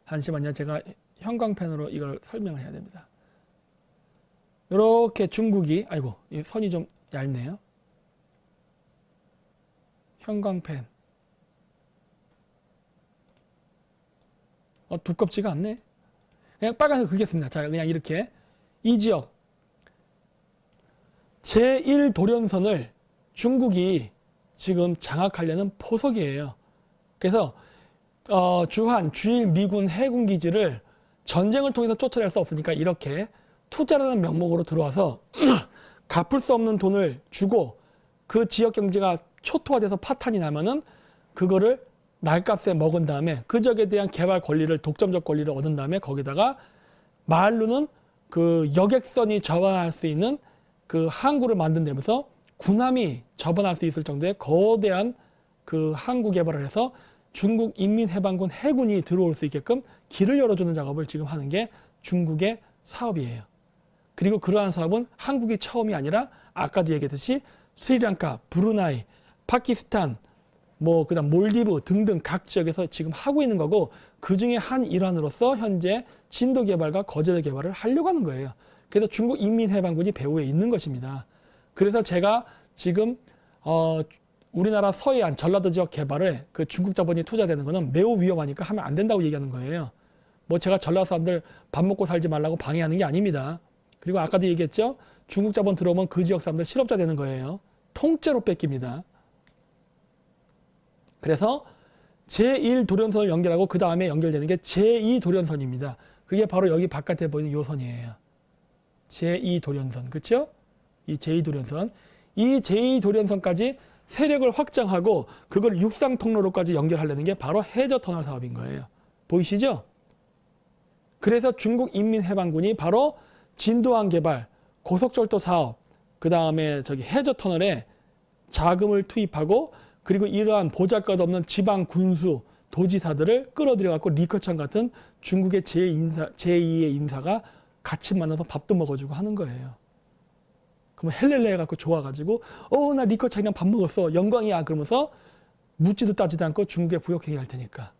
잠시만요. 제가 형광펜으로 이걸 설명을 해야 됩니다. 이렇게 중국이 이 선이 좀 얇네요. 형광펜. 두껍지가 않네. 그냥 빨간색 그겠습니다. 자, 그냥 이렇게 이 지역 제1도련선을 중국이 지금 장악하려는 포석이에요. 그래서 주한, 주일 미군 해군 기지를 전쟁을 통해서 쫓아낼 수 없으니까 이렇게 투자라는 명목으로 들어와서 갚을 수 없는 돈을 주고 그 지역 경제가 초토화돼서 파탄이 나면은 그거를 날값에 먹은 다음에 그 지역에 대한 개발 권리를 독점적 권리를 얻은 다음에 거기다가 말로는 그 여객선이 접안할 수 있는 그 항구를 만든다면서 군함이 접안할 수 있을 정도의 거대한 그 항구 개발을 해서 중국 인민해방군 해군이 들어올 수 있게끔 길을 열어주는 작업을 지금 하는 게 중국의 사업이에요. 그리고 그러한 사업은 한국이 처음이 아니라 아까도 얘기했듯이 스리랑카, 브루나이, 파키스탄, 그다음 몰디브 등등 각 지역에서 지금 하고 있는 거고 그 중에 한 일환으로서 현재 진도 개발과 거제도 개발을 하려고 하는 거예요. 그래서 중국 인민해방군이 배후에 있는 것입니다. 그래서 제가 지금 우리나라 서해안 전라도 지역 개발을 그 중국 자본이 투자되는 거는 매우 위험하니까 하면 안 된다고 얘기하는 거예요. 제가 전라도 사람들 밥 먹고 살지 말라고 방해하는 게 아닙니다. 그리고 아까도 얘기했죠. 중국 자본 들어오면 그 지역 사람들 실업자 되는 거예요. 통째로 뺏깁니다. 그래서 제1도련선을 연결하고 그 다음에 연결되는 게 제2도련선입니다. 그게 바로 여기 바깥에 보이는 요 선이에요. 제2도련선. 그렇죠? 이 제2도련선. 이 제2도련선까지 세력을 확장하고 그걸 육상 통로로까지 연결하려는 게 바로 해저터널 사업인 거예요. 보이시죠? 그래서 중국 인민해방군이 바로 진도항 개발, 고속철도 사업, 그 다음에 해저터널에 자금을 투입하고 그리고 이러한 보잘것없는 지방 군수, 도지사들을 끌어들여갖고 리커창 같은 중국의 제2의 인사가 같이 만나서 밥도 먹어주고 하는 거예요. 그러면 헬렐레 해갖고 좋아가지고 나 리커창이랑 밥 먹었어. 영광이야. 그러면서 묻지도 따지도 않고 중국에 부역행위 할 테니까.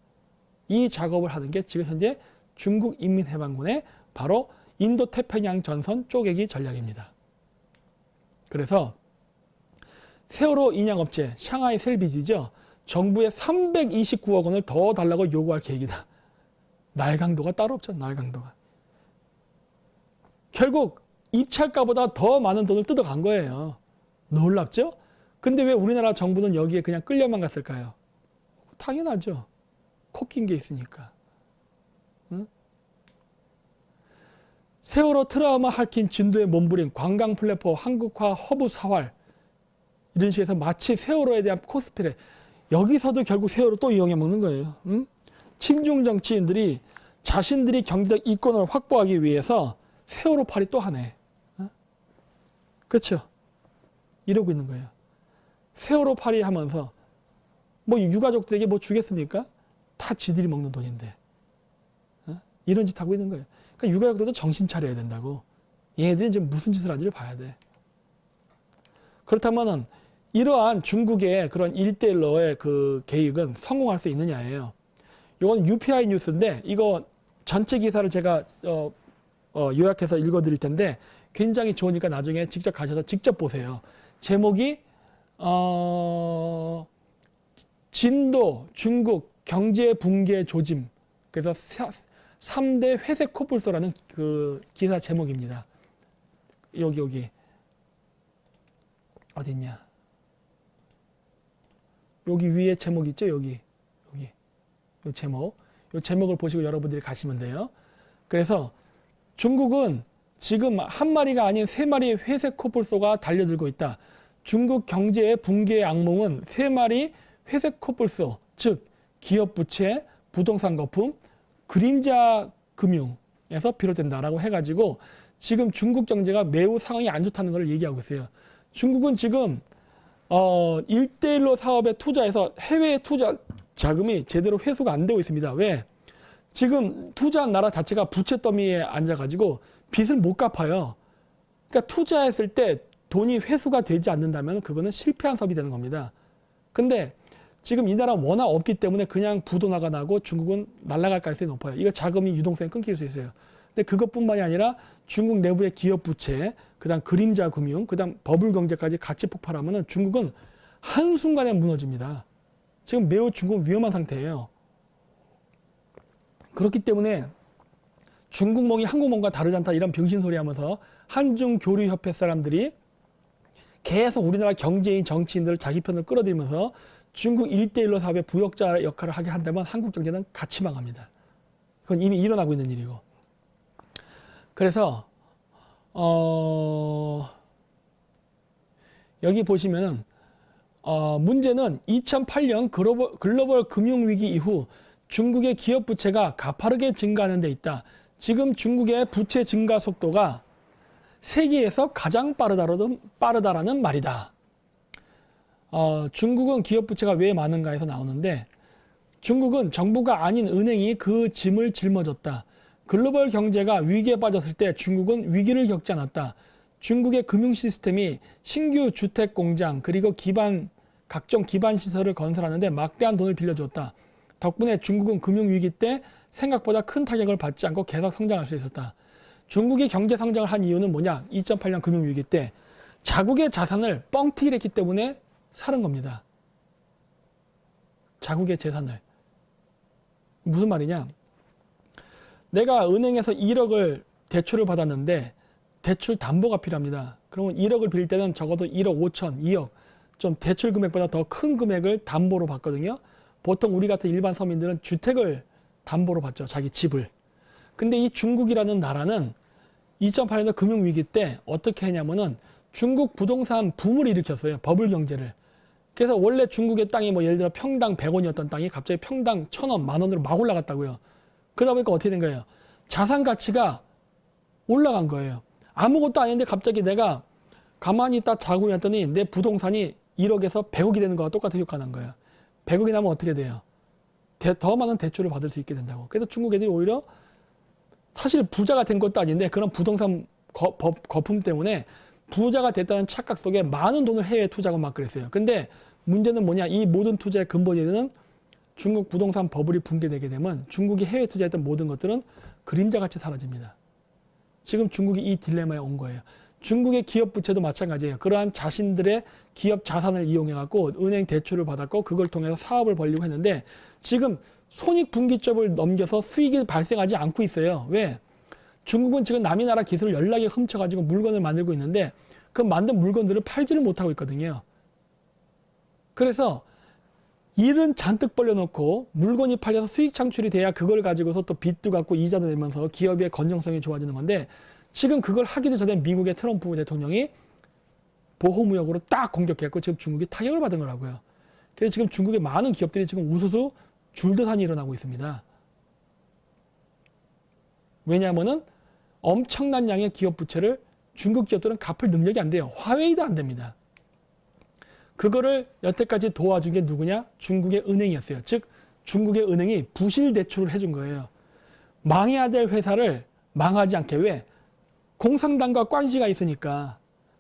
이 작업을 하는 게 지금 현재 중국 인민해방군의 바로 인도태평양 전선 쪼개기 전략입니다. 그래서 세월호 인양업체 샹하이 셀비지죠. 정부에 329억 원을 더 달라고 요구할 계획이다. 날강도가 따로 없죠. 날강도가. 결국 입찰가보다 더 많은 돈을 뜯어간 거예요. 놀랍죠? 근데 왜 우리나라 정부는 여기에 그냥 끌려만 갔을까요? 당연하죠. 코낀 게 있으니까. 응? 세월호 트라우마 핥힌 진도에 몸부림 관광 플랫폼 한국화 허브 사활 이런 식에서 마치 세월호에 대한 코스프레 여기서도 결국 세월호 또 이용해 먹는 거예요. 친중 정치인들이 자신들이 경제적 이권을 확보하기 위해서 세월호 파리 또 하네. 그렇죠? 이러고 있는 거예요. 세월호 파리 하면서 뭐 유가족들에게 뭐 주겠습니까? 다 지들이 먹는 돈인데. 이런 짓 하고 있는 거예요. 그러니까 유가족들도 정신 차려야 된다고. 얘네들이 지금 무슨 짓을 하는지를 봐야 돼. 그렇다면은 이러한 중국의 그런 1대1로의 그 계획은 성공할 수 있느냐예요. 이건 UPI 뉴스인데 이거 전체 기사를 제가 요약해서 읽어드릴 텐데 굉장히 좋으니까 나중에 직접 가셔서 직접 보세요. 제목이 진도 중국 경제 붕괴 조짐. 그래서 3대 회색 코뿔소라는 그 기사 제목입니다. 여기 어디 있냐? 여기 위에 제목 있죠? 여기 요 제목. 요 제목을 보시고 여러분들이 가시면 돼요. 그래서 중국은 지금 한 마리가 아닌 3마리의 회색 코뿔소가 달려들고 있다. 중국 경제의 붕괴의 악몽은 3마리 회색 코뿔소, 즉 기업 부채, 부동산 거품, 그림자 금융에서 비롯된다라고 해가지고 지금 중국 경제가 매우 상황이 안 좋다는 걸 얘기하고 있어요. 중국은 지금 1대1로 사업에 투자해서 해외 투자 자금이 제대로 회수가 안 되고 있습니다. 왜? 지금 투자한 나라 자체가 부채 더미에 앉아가지고 빚을 못 갚아요. 그러니까 투자했을 때 돈이 회수가 되지 않는다면 그거는 실패한 사업이 되는 겁니다. 근데 지금 이 나라 워낙 없기 때문에 그냥 부도나가 나고 중국은 날아갈 가능성이 높아요. 이거 자금이 유동성이 끊길 수 있어요. 근데 그것뿐만이 아니라 중국 내부의 기업 부채, 그다음 그림자 금융, 그다음 버블 경제까지 같이 폭발하면은 중국은 한순간에 무너집니다. 지금 매우 중국은 위험한 상태예요. 그렇기 때문에 중국몽이 한국몽과 다르지 않다 이런 병신소리 하면서 한중교류협회 사람들이 계속 우리나라 경제인 정치인들을 자기 편으로 끌어들이면서 중국 1대1로 사업의 부역자 역할을 하게 한다면 한국 경제는 같이 망합니다. 그건 이미 일어나고 있는 일이고. 그래서 여기 보시면은 문제는 2008년 글로벌 금융위기 이후 중국의 기업 부채가 가파르게 증가하는 데 있다. 지금 중국의 부채 증가 속도가 세계에서 가장 빠르다라는 말이다. 중국은 기업 부채가 왜 많은가에서 나오는데 중국은 정부가 아닌 은행이 그 짐을 짊어졌다. 글로벌 경제가 위기에 빠졌을 때 중국은 위기를 겪지 않았다. 중국의 금융 시스템이 신규 주택 공장 그리고 각종 기반 시설을 건설하는데 막대한 돈을 빌려줬다. 덕분에 중국은 금융 위기 때 생각보다 큰 타격을 받지 않고 계속 성장할 수 있었다. 중국이 경제 성장을 한 이유는 뭐냐? 2008년 금융 위기 때 자국의 자산을 뻥튀기를 했기 때문에 사는 겁니다. 자국의 재산을. 무슨 말이냐? 내가 은행에서 1억을 대출을 받았는데 대출 담보가 필요합니다. 그러면 1억을 빌릴 때는 적어도 1억 5천, 2억 좀 대출 금액보다 더 큰 금액을 담보로 받거든요. 보통 우리 같은 일반 서민들은 주택을 담보로 받죠. 자기 집을. 근데 이 중국이라는 나라는 2008년도 금융위기 때 어떻게 했냐면은 중국 부동산 붐을 일으켰어요. 버블 경제를. 그래서 원래 중국의 땅이 뭐 예를 들어 평당 100원이었던 땅이 갑자기 평당 1,000원, 만원으로 막 올라갔다고요. 그러다 보니까 어떻게 된 거예요? 자산 가치가 올라간 거예요. 아무것도 아닌데 갑자기 내가 가만히 있다 자고 있더니 내 부동산이 1억에서 100억이 되는 거와 똑같은 효과가 난 거예요. 100억이 나면 어떻게 돼요? 더 많은 대출을 받을 수 있게 된다고. 그래서 중국 애들이 오히려 사실 부자가 된 것도 아닌데 그런 부동산 거품 때문에 부자가 됐다는 착각 속에 많은 돈을 해외에 투자하고 막 그랬어요. 근데 문제는 뭐냐? 이 모든 투자의 근본이 되는 중국 부동산 버블이 붕괴되게 되면 중국이 해외 투자했던 모든 것들은 그림자같이 사라집니다. 지금 중국이 이 딜레마에 온 거예요. 중국의 기업 부채도 마찬가지예요. 그러한 자신들의 기업 자산을 이용해갖고 은행 대출을 받았고 그걸 통해서 사업을 벌리고 했는데 지금 손익분기점을 넘겨서 수익이 발생하지 않고 있어요. 왜? 중국은 지금 남의 나라 기술을 연락에 훔쳐가지고 물건을 만들고 있는데 그 만든 물건들을 팔지를 못하고 있거든요. 그래서 일은 잔뜩 벌려놓고 물건이 팔려서 수익 창출이 돼야 그걸 가지고서 또 빚도 갚고 이자도 내면서 기업의 건전성이 좋아지는 건데 지금 그걸 하기도 전에 미국의 트럼프 대통령이 보호무역으로 딱 공격했고 지금 중국이 타격을 받은 거라고요. 그래서 지금 중국의 많은 기업들이 지금 우수수 줄도산이 일어나고 있습니다. 왜냐하면은 엄청난 양의 기업 부채를 중국 기업들은 갚을 능력이 안 돼요. 화웨이도 안 됩니다. 그거를 여태까지 도와준 게 누구냐? 중국의 은행이었어요. 즉 중국의 은행이 부실 대출을 해준 거예요. 망해야 될 회사를 망하지 않게. 왜? 공산당과 관시가 있으니까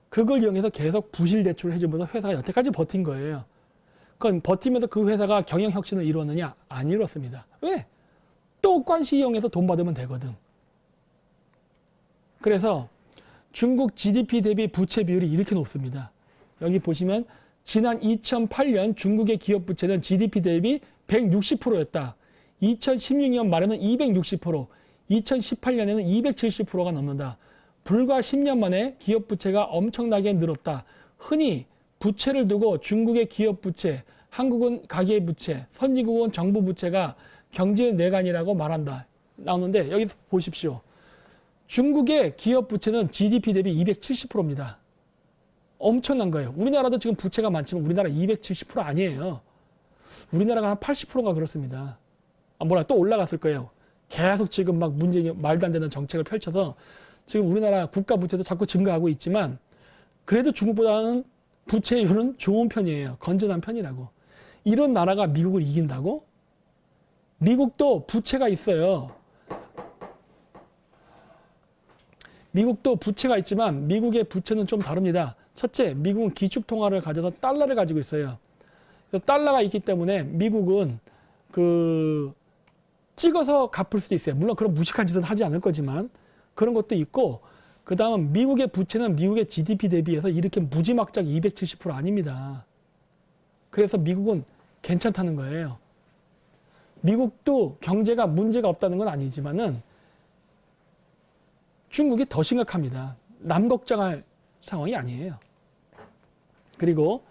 그걸 이용해서 계속 부실 대출을 해주면서 회사가 여태까지 버틴 거예요. 그건 버티면서 그 회사가 경영혁신을 이루었느냐? 안 이루었습니다. 왜? 또 관시 이용해서 돈 받으면 되거든. 그래서 중국 GDP 대비 부채 비율이 이렇게 높습니다. 여기 보시면 지난 2008년 중국의 기업 부채는 GDP 대비 160%였다. 2016년 말에는 260%, 2018년에는 270%가 넘는다. 불과 10년 만에 기업 부채가 엄청나게 늘었다. 흔히 부채를 두고 중국의 기업 부채, 한국은 가계 부채, 선진국은 정부 부채가 경제의 내관이라고 말한다. 나오는데 여기 보십시오. 중국의 기업 부채는 GDP 대비 270%입니다. 엄청난 거예요. 우리나라도 지금 부채가 많지만 우리나라 270% 아니에요. 우리나라가 한 80%가 그렇습니다. 뭐라 또 올라갔을 거예요. 계속 지금 막 말도 안 되는 정책을 펼쳐서 지금 우리나라 국가 부채도 자꾸 증가하고 있지만 그래도 중국보다는 부채율은 좋은 편이에요. 건전한 편이라고. 이런 나라가 미국을 이긴다고? 미국도 부채가 있어요. 미국도 부채가 있지만 미국의 부채는 좀 다릅니다. 첫째, 미국은 기축통화를 가져서 달러를 가지고 있어요. 그래서 달러가 있기 때문에 미국은 찍어서 갚을 수도 있어요. 물론 그런 무식한 짓은 하지 않을 거지만 그런 것도 있고, 그 다음 미국의 부채는 미국의 GDP 대비해서 이렇게 무지막지하게 270% 아닙니다. 그래서 미국은 괜찮다는 거예요. 미국도 경제가 문제가 없다는 건 아니지만은 중국이 더 심각합니다. 남 걱정할 상황이 아니에요. 그리고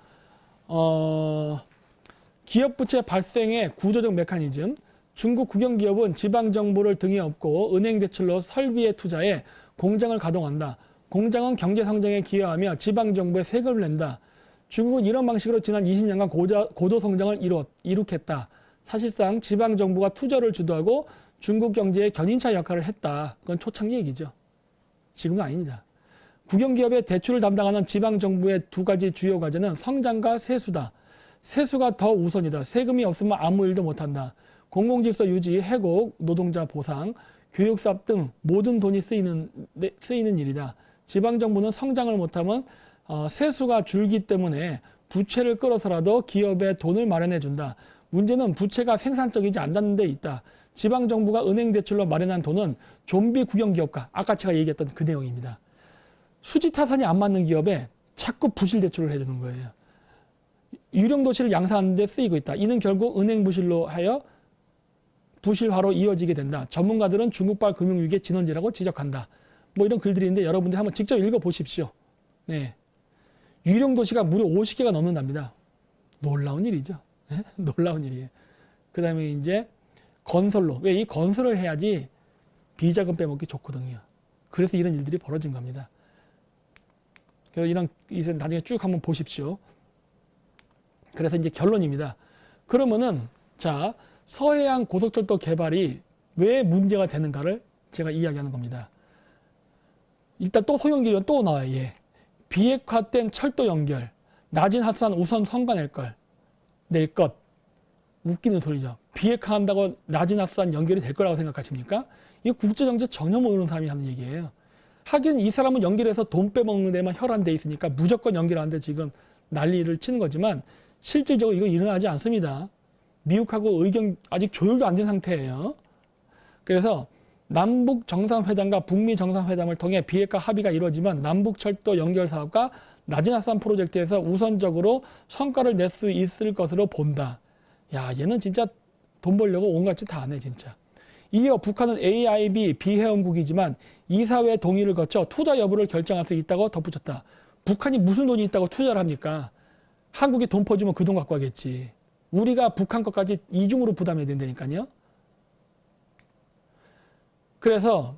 기업 부채 발생의 구조적 메커니즘. 중국 국영기업은 지방정부를 등에 업고 은행 대출로 설비에 투자해 공장을 가동한다. 공장은 경제성장에 기여하며 지방정부에 세금을 낸다. 중국은 이런 방식으로 지난 20년간 고도 성장을 이룩했다. 사실상 지방정부가 투자를 주도하고 중국 경제의 견인차 역할을 했다. 그건 초창기 얘기죠. 지금은 아닙니다. 국영기업의 대출을 담당하는 지방정부의 두 가지 주요 과제는 성장과 세수다. 세수가 더 우선이다. 세금이 없으면 아무 일도 못한다. 공공질서 유지, 해고, 노동자 보상, 교육사업 등 모든 돈이 쓰이는 일이다. 지방정부는 성장을 못하면 세수가 줄기 때문에 부채를 끌어서라도 기업에 돈을 마련해준다. 문제는 부채가 생산적이지 않다는 데 있다. 지방정부가 은행 대출로 마련한 돈은 좀비 국영기업가, 아까 제가 얘기했던 그 내용입니다. 수지타산이 안 맞는 기업에 자꾸 부실 대출을 해주는 거예요. 유령도시를 양산하는 데 쓰이고 있다. 이는 결국 은행 부실로 하여 부실화로 이어지게 된다. 전문가들은 중국발 금융위기의 진원지라고 지적한다. 뭐 이런 글들이 있는데 여러분들 한번 직접 읽어보십시오. 네. 유령도시가 무려 50개가 넘는답니다. 놀라운 일이죠. 네? 놀라운 일이에요. 그 다음에 이제 건설로. 왜? 이 건설을 해야지 비자금 빼먹기 좋거든요. 그래서 이런 일들이 벌어진 겁니다. 그래서 이제 나중에 쭉 한번 보십시오. 그래서 이제 결론입니다. 그러면은 자, 서해안 고속철도 개발이 왜 문제가 되는가를 제가 이야기하는 겁니다. 일단 또 소형기는 또 나와요. 예. 비핵화된 철도 연결, 낮은 하수산 우선 성과 낼 것. 웃기는 소리죠. 비핵화한다고 낮은 하수산 연결이 될 거라고 생각하십니까? 이거 국제정세 전혀 모르는 사람이 하는 얘기예요. 하긴 이 사람은 연결해서 돈 빼먹는 데만 혈안돼 있으니까 무조건 연결하는데 지금 난리를 치는 거지만 실질적으로 이거 일어나지 않습니다. 미국하고 의견 아직 조율도 안 된 상태예요. 그래서 남북 정상회담과 북미 정상회담을 통해 비핵화 합의가 이루어지면 남북철도 연결 사업과 낮은 하수산 프로젝트에서 우선적으로 성과를 낼 수 있을 것으로 본다. 야, 얘는 진짜 돈 벌려고 온갖 짓 다 안 해, 진짜. 이어 북한은 AIB 비회원국이지만 이사회 동의를 거쳐 투자 여부를 결정할 수 있다고 덧붙였다. 북한이 무슨 돈이 있다고 투자를 합니까? 한국에 돈 퍼주면 그 돈 갖고 가겠지. 우리가 북한 것까지 이중으로 부담해야 된다니까요. 그래서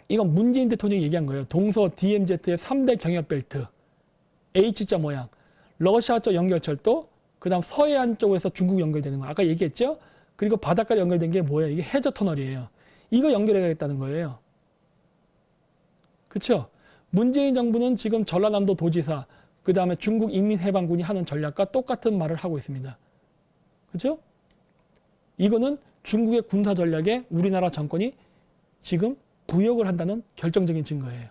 이건 문재인 대통령이 얘기한 거예요. 동서 DMZ의 3대 경협벨트, H자 모양, 러시아적 연결철도, 그다음 서해안 쪽에서 중국 연결되는 거 아까 얘기했죠? 그리고 바닷가로 연결된 게 뭐예요? 이게 해저 터널이에요. 이거 연결해야겠다는 거예요. 그렇죠? 문재인 정부는 지금 전라남도 도지사 그다음에 중국 인민해방군이 하는 전략과 똑같은 말을 하고 있습니다. 그렇죠? 이거는 중국의 군사 전략에 우리나라 정권이 지금 부역을 한다는 결정적인 증거예요.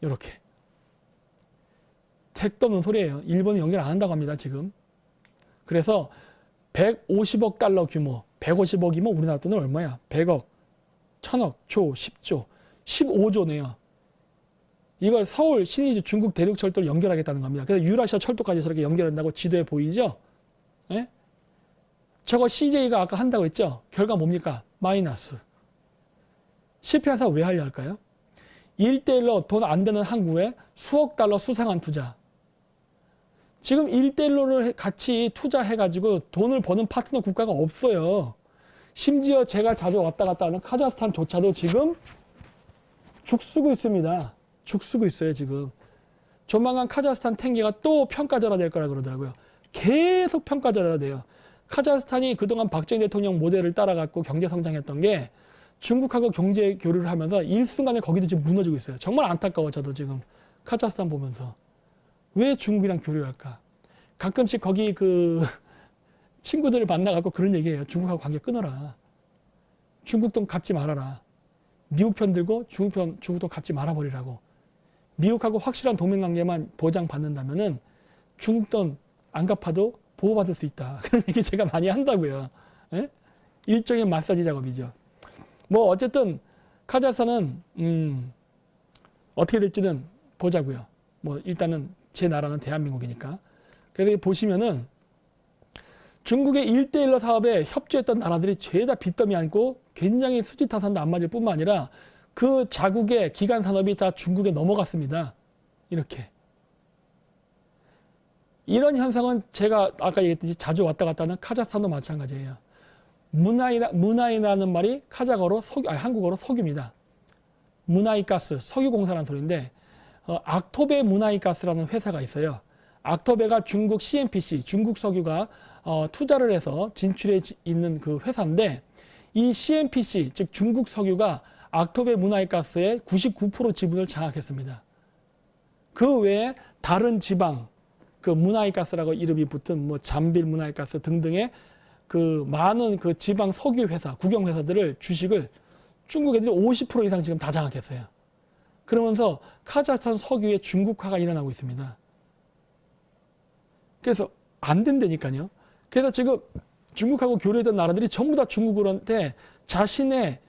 이렇게. 택도 없는 소리예요. 일본은 연결 안 한다고 합니다. 지금. 그래서 150억 달러 규모, 150억이면 우리나라 돈은 얼마야? 100억, 1000억, 조, 10조, 15조네요. 이걸 서울, 신의주, 중국 대륙철도를 연결하겠다는 겁니다. 그래서 유라시아 철도까지 저렇게 연결한다고 지도에 보이죠? 예? 저거 CJ가 아까 한다고 했죠? 결과 뭡니까? 마이너스. 실패한 사람 왜 하려 할까요? 1대1로 돈 안 되는 항구에 수억 달러 수상한 투자. 지금 1대1로를 같이 투자해가지고 돈을 버는 파트너 국가가 없어요. 심지어 제가 자주 왔다 갔다 하는 카자흐스탄조차도 지금 죽쓰고 있습니다. 죽쓰고 있어요, 지금. 조만간 카자흐스탄 탱기가 또 평가절하 될 거라 그러더라고요. 계속 평가절하가 돼요. 카자흐스탄이 그동안 박정희 대통령 모델을 따라갖고 경제 성장했던 게 중국하고 경제 교류를 하면서 일순간에 거기도 지금 무너지고 있어요. 정말 안타까워, 저도 지금 카자흐스탄 보면서. 왜 중국이랑 교류할까? 가끔씩 거기 그 친구들을 만나갖고 그런 얘기해요. 중국하고 관계 끊어라. 중국 돈 갚지 말아라. 미국 편 들고 중국 돈 갚지 말아버리라고. 미국하고 확실한 동맹관계만 보장받는다면은 중국 돈 안 갚아도 보호받을 수 있다. 그런 얘기 제가 많이 한다고요. 예? 일종의 마사지 작업이죠. 뭐 어쨌든 카자흐스탄은 어떻게 될지는 보자고요. 뭐 일단은 제 나라는 대한민국이니까. 그래서 보시면은 중국의 1대1로 사업에 협조했던 나라들이 죄다 빚더미 안고 굉장히 수지타산도 안 맞을 뿐만 아니라 그 자국의 기간 산업이 다 중국에 넘어갔습니다. 이렇게. 이런 현상은 제가 아까 얘기했듯이 자주 왔다 갔다 하는 카자흐스탄도 마찬가지예요. 문하이라는 말이 카자흐어로 한국어로 석유입니다. 문하이가스, 석유공사라는 소리인데 악토베 문하이가스라는 회사가 있어요. 악토베가 중국 CNPC, 중국 석유가 투자를 해서 진출해 있는 그 회사인데 이 CNPC, 즉 중국 석유가 악토베 문하이가스의 99% 지분을 장악했습니다. 그 외에 다른 지방, 그 문하이가스라고 이름이 붙은 뭐 잠빌 문하이가스 등등의 그 많은 그 지방 석유 회사, 국영 회사들을 주식을 중국 애들이 50% 이상 지금 다 장악했어요. 그러면서 카자흐스탄 석유의 중국화가 일어나고 있습니다. 그래서 안 된다니까요. 그래서 지금 중국하고 교류했던 나라들이 전부 다 중국한테 자신의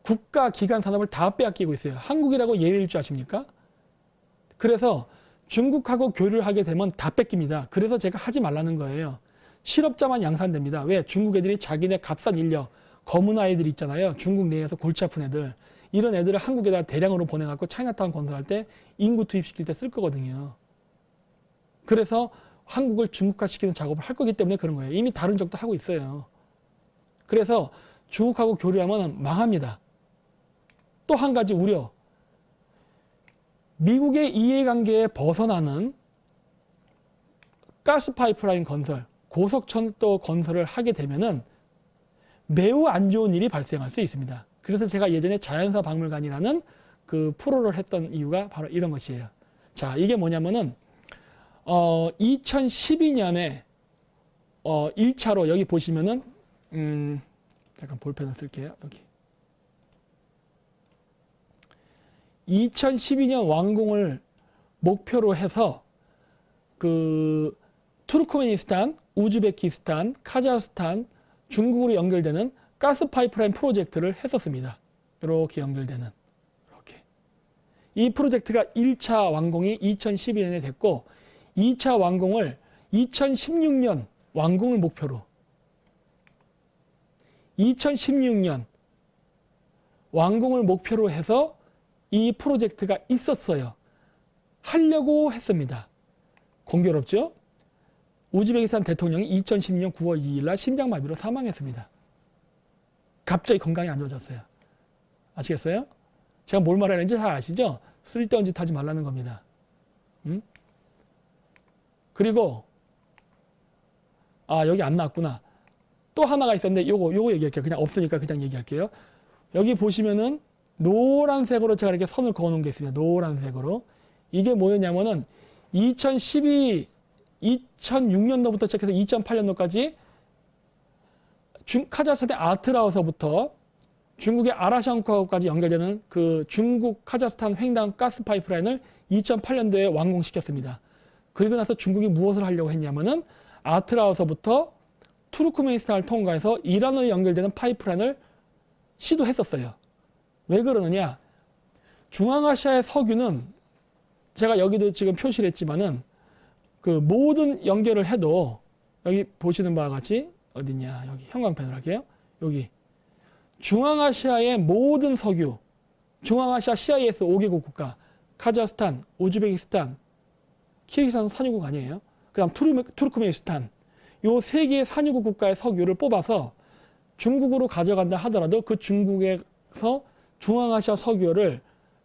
국가 기관 산업을 다 빼앗기고 있어요. 한국이라고 예외일 줄 아십니까? 그래서 중국하고 교류를 하게 되면 다 뺏깁니다. 그래서 제가 하지 말라는 거예요. 실업자만 양산됩니다. 왜? 중국 애들이 자기네 값싼 인력, 검은 아이들 있잖아요. 중국 내에서 골치 아픈 애들. 이런 애들을 한국에다 대량으로 보내갖고 차이나타운 건설할 때 인구 투입시킬 때 쓸 거거든요. 그래서 한국을 중국화시키는 작업을 할 거기 때문에 그런 거예요. 이미 다른 적도 하고 있어요. 그래서 중국하고 교류하면 망합니다. 또 한 가지 우려. 미국의 이해관계에 벗어나는 가스 파이프라인 건설, 고속철도 건설을 하게 되면은 매우 안 좋은 일이 발생할 수 있습니다. 그래서 제가 예전에 자연사 박물관이라는 그 프로를 했던 이유가 바로 이런 것이에요. 자, 이게 뭐냐면은 2012년에 1차로 여기 보시면은 잠깐 볼펜을 쓸게요. 여기 2012년 완공을 목표로 해서 그 투르크메니스탄, 우즈베키스탄, 카자흐스탄, 중국으로 연결되는 가스 파이프라인 프로젝트를 했었습니다. 이렇게 연결되는. 이렇게. 이 프로젝트가 1차 완공이 2012년에 됐고 2차 완공을 2016년 완공을 목표로 2016년 완공을 목표로 해서 이 프로젝트가 있었어요. 하려고 했습니다. 공교롭죠? 우즈베키스탄 대통령이 2016년 9월 2일 날 심장마비로 사망했습니다. 갑자기 건강이 안 좋아졌어요. 아시겠어요? 제가 뭘 말하는지 잘 아시죠? 쓸데없는 짓 하지 말라는 겁니다. 그리고 여기 안 나왔구나. 또 하나가 있었는데 요거 얘기할게요. 그냥 없으니까 그냥 얘기할게요. 여기 보시면은 노란색으로 제가 이렇게 선을 그어 놓은 게 있습니다. 노란색으로. 이게 뭐였냐면은 2006년도부터 시작해서 2008년도까지 카자흐스탄의 아트라우서부터 중국의 아라샹코까지 연결되는 그 중국 카자흐스탄 횡단 가스 파이프라인을 2008년도에 완공시켰습니다. 그리고 나서 중국이 무엇을 하려고 했냐면은 아트라우서부터 투르크메니스탄을 통과해서 이란으로 연결되는 파이프라인을 시도했었어요. 왜 그러느냐? 중앙아시아의 석유는 제가 여기도 지금 표시를 했지만은 그 모든 연결을 해도 여기 보시는 바와 같이 어디냐? 여기 형광펜으로 할게요. 여기 중앙아시아의 모든 석유, 중앙아시아 CIS 5개국 국가, 카자흐스탄, 우즈베키스탄, 키르기스탄 산유국 아니에요. 그 다음 투르크메니스탄, 요 세 개의 산유국 국가의 석유를 뽑아서 중국으로 가져간다 하더라도 그 중국에서 중앙아시아 석유를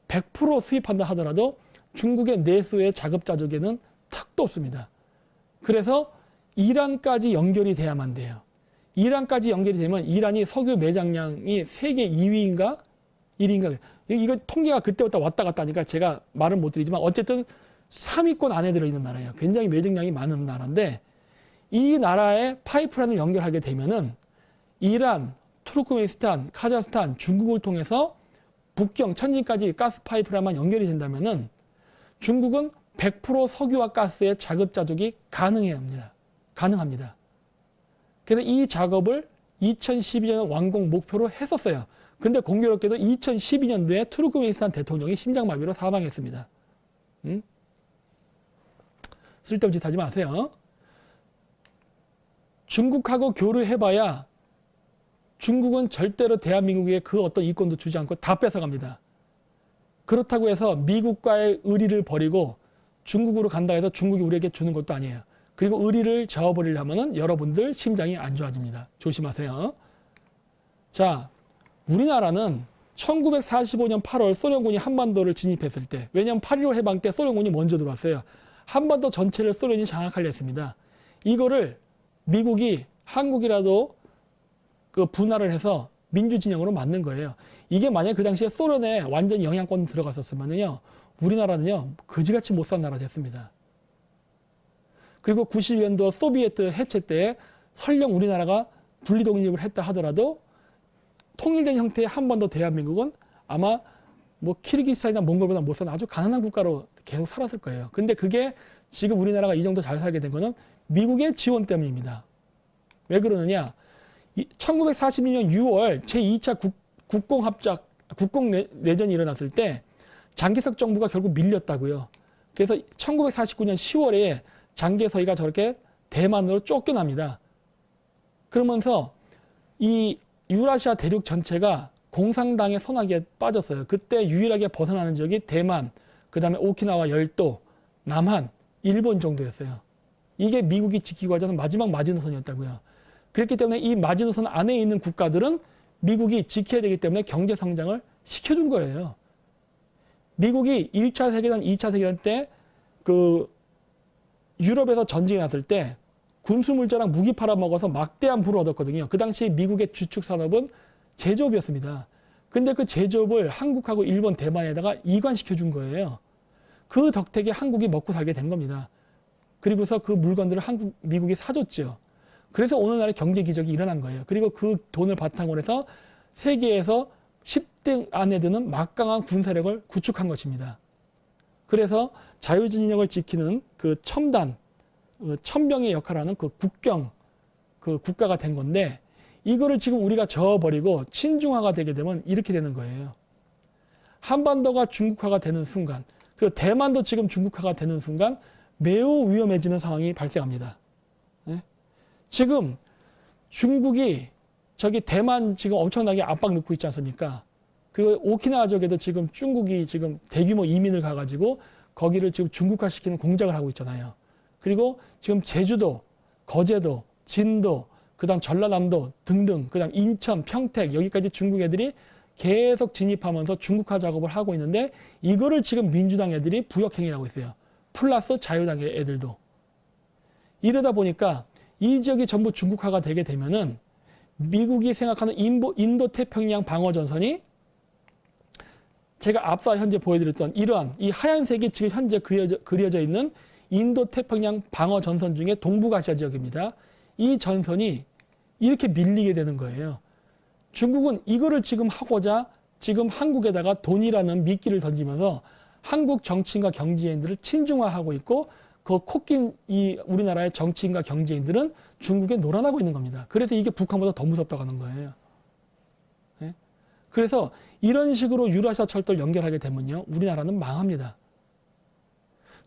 100% 수입한다 하더라도 중국의 내수의 자급자족에는 턱도 없습니다. 그래서 이란까지 연결이 돼야만 돼요. 이란까지 연결이 되면 이란이 석유 매장량이 세계 2위인가 1위인가 이거 통계가 그때부터 왔다 갔다 하니까 제가 말은 못 드리지만 어쨌든 3위권 안에 들어있는 나라예요. 굉장히 매장량이 많은 나라인데 이 나라에 파이프라인을 연결하게 되면은 이란, 투르크메니스탄, 카자흐스탄, 중국을 통해서 북경, 천진까지 가스 파이프라인만 연결이 된다면은 중국은 100% 석유와 가스의 자급자족이 가능합니다. 그래서 이 작업을 2012년 완공 목표로 했었어요. 근데 공교롭게도 2012년도에 투르크메니스탄 대통령이 심장마비로 사망했습니다. 쓸데없는 짓 하지 마세요. 중국하고 교류해봐야 중국은 절대로 대한민국에 그 어떤 이권도 주지 않고 다 뺏어갑니다. 그렇다고 해서 미국과의 의리를 버리고 중국으로 간다 해서 중국이 우리에게 주는 것도 아니에요. 그리고 의리를 저어버리려면 여러분들 심장이 안 좋아집니다. 조심하세요. 자, 우리나라는 1945년 8월 소련군이 한반도를 진입했을 때, 왜냐하면 8.15 해방 때 소련군이 먼저 들어왔어요. 한반도 전체를 소련이 장악하려 했습니다. 이거를 미국이 한국이라도 그 분할을 해서 민주진영으로 만든 거예요. 이게 만약 그 당시에 소련에 완전히 영향권 들어갔었으면요, 우리나라는요 그지같이 못 산 나라 됐습니다. 그리고 90년도 소비에트 해체 때 설령 우리나라가 분리독립을 했다 하더라도 통일된 형태의 한반도 대한민국은 아마 뭐 키르기스탄이나 몽골보다 못 사는 아주 가난한 국가로 계속 살았을 거예요. 근데 그게 지금 우리나라가 이 정도 잘 살게 된 거는 미국의 지원 때문입니다. 왜 그러느냐? 1942년 6월 제2차 국공내전이 일어났을 때 장개석 정부가 결국 밀렸다고요. 그래서 1949년 10월에 장개석이가 저렇게 대만으로 쫓겨납니다. 그러면서 이 유라시아 대륙 전체가 공산당의 손아귀에 빠졌어요. 그때 유일하게 벗어나는 지역이 대만, 그 다음에 오키나와 열도, 남한, 일본 정도였어요. 이게 미국이 지키고 하자는 마지막 마지노선이었다고요. 그렇기 때문에 이 마지노선 안에 있는 국가들은 미국이 지켜야 되기 때문에 경제 성장을 시켜준 거예요. 미국이 1차 세계대전, 2차 세계대전 때 그 유럽에서 전쟁이 났을 때 군수물자랑 무기 팔아먹어서 막대한 부를 얻었거든요. 그 당시 미국의 주축 산업은 제조업이었습니다. 근데 그 제조업을 한국하고 일본, 대만에다가 이관시켜 준 거예요. 그 덕택에 한국이 먹고 살게 된 겁니다. 그리고서 그 물건들을 미국이 사줬죠. 그래서 오늘날의 경제 기적이 일어난 거예요. 그리고 그 돈을 바탕으로 해서 세계에서 10등 안에 드는 막강한 군사력을 구축한 것입니다. 그래서 자유진영을 지키는 그 첨단, 천병의 역할을 하는 그 국경, 그 국가가 된 건데 이거를 지금 우리가 저어버리고 친중화가 되게 되면 이렇게 되는 거예요. 한반도가 중국화가 되는 순간, 그리고 대만도 지금 중국화가 되는 순간 매우 위험해지는 상황이 발생합니다. 네? 지금 중국이 저기 대만 지금 엄청나게 압박 넣고 있지 않습니까? 그리고 오키나와족에도 지금 중국이 지금 대규모 이민을 가가지고 거기를 지금 중국화시키는 공작을 하고 있잖아요. 그리고 지금 제주도, 거제도, 진도, 그 다음 전라남도 등등, 그 다음 인천, 평택 여기까지 중국 애들이 계속 진입하면서 중국화 작업을 하고 있는데 이거를 지금 민주당 애들이 부역행위를 하고 있어요. 플러스 자유당의 애들도. 이러다 보니까 이 지역이 전부 중국화가 되게 되면은 미국이 생각하는 인도태평양 방어전선이 제가 앞서 현재 보여드렸던 이러한 이 하얀색이 지금 현재 그려져 있는 인도태평양 방어전선 중에 동북아시아 지역입니다. 이 전선이 이렇게 밀리게 되는 거예요. 중국은 이거를 지금 하고자 지금 한국에다가 돈이라는 미끼를 던지면서 한국 정치인과 경제인들을 친중화하고 있고 그 코낀 이 우리나라의 정치인과 경제인들은 중국에 놀아나고 있는 겁니다. 그래서 이게 북한보다 더 무섭다고 하는 거예요. 네? 그래서 이런 식으로 유라시아 철도를 연결하게 되면요, 우리나라는 망합니다.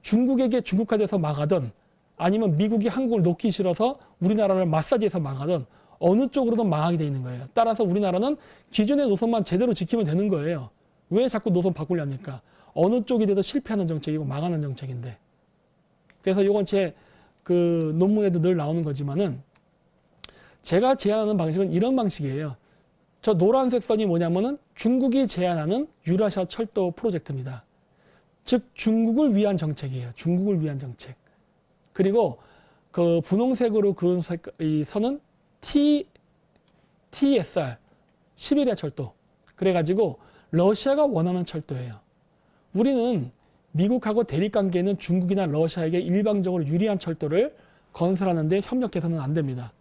중국에게 중국화돼서 망하든 아니면 미국이 한국을 놓기 싫어서 우리나라를 마사지해서 망하든 어느 쪽으로든 망하게 돼 있는 거예요. 따라서 우리나라는 기존의 노선만 제대로 지키면 되는 거예요. 왜 자꾸 노선 바꾸려합니까? 어느 쪽이 돼도 실패하는 정책이고 망하는 정책인데. 그래서 이건 제 그 논문에도 늘 나오는 거지만은 제가 제안하는 방식은 이런 방식이에요. 저 노란색 선이 뭐냐면은 중국이 제안하는 유라시아 철도 프로젝트입니다. 즉 중국을 위한 정책이에요. 중국을 위한 정책. 그리고 그 분홍색으로 그은 이 선은 TSR, 시베리아 철도. 그래가지고 러시아가 원하는 철도예요. 우리는 미국하고 대립관계에 있는 중국이나 러시아에게 일방적으로 유리한 철도를 건설하는데 협력해서는 안 됩니다.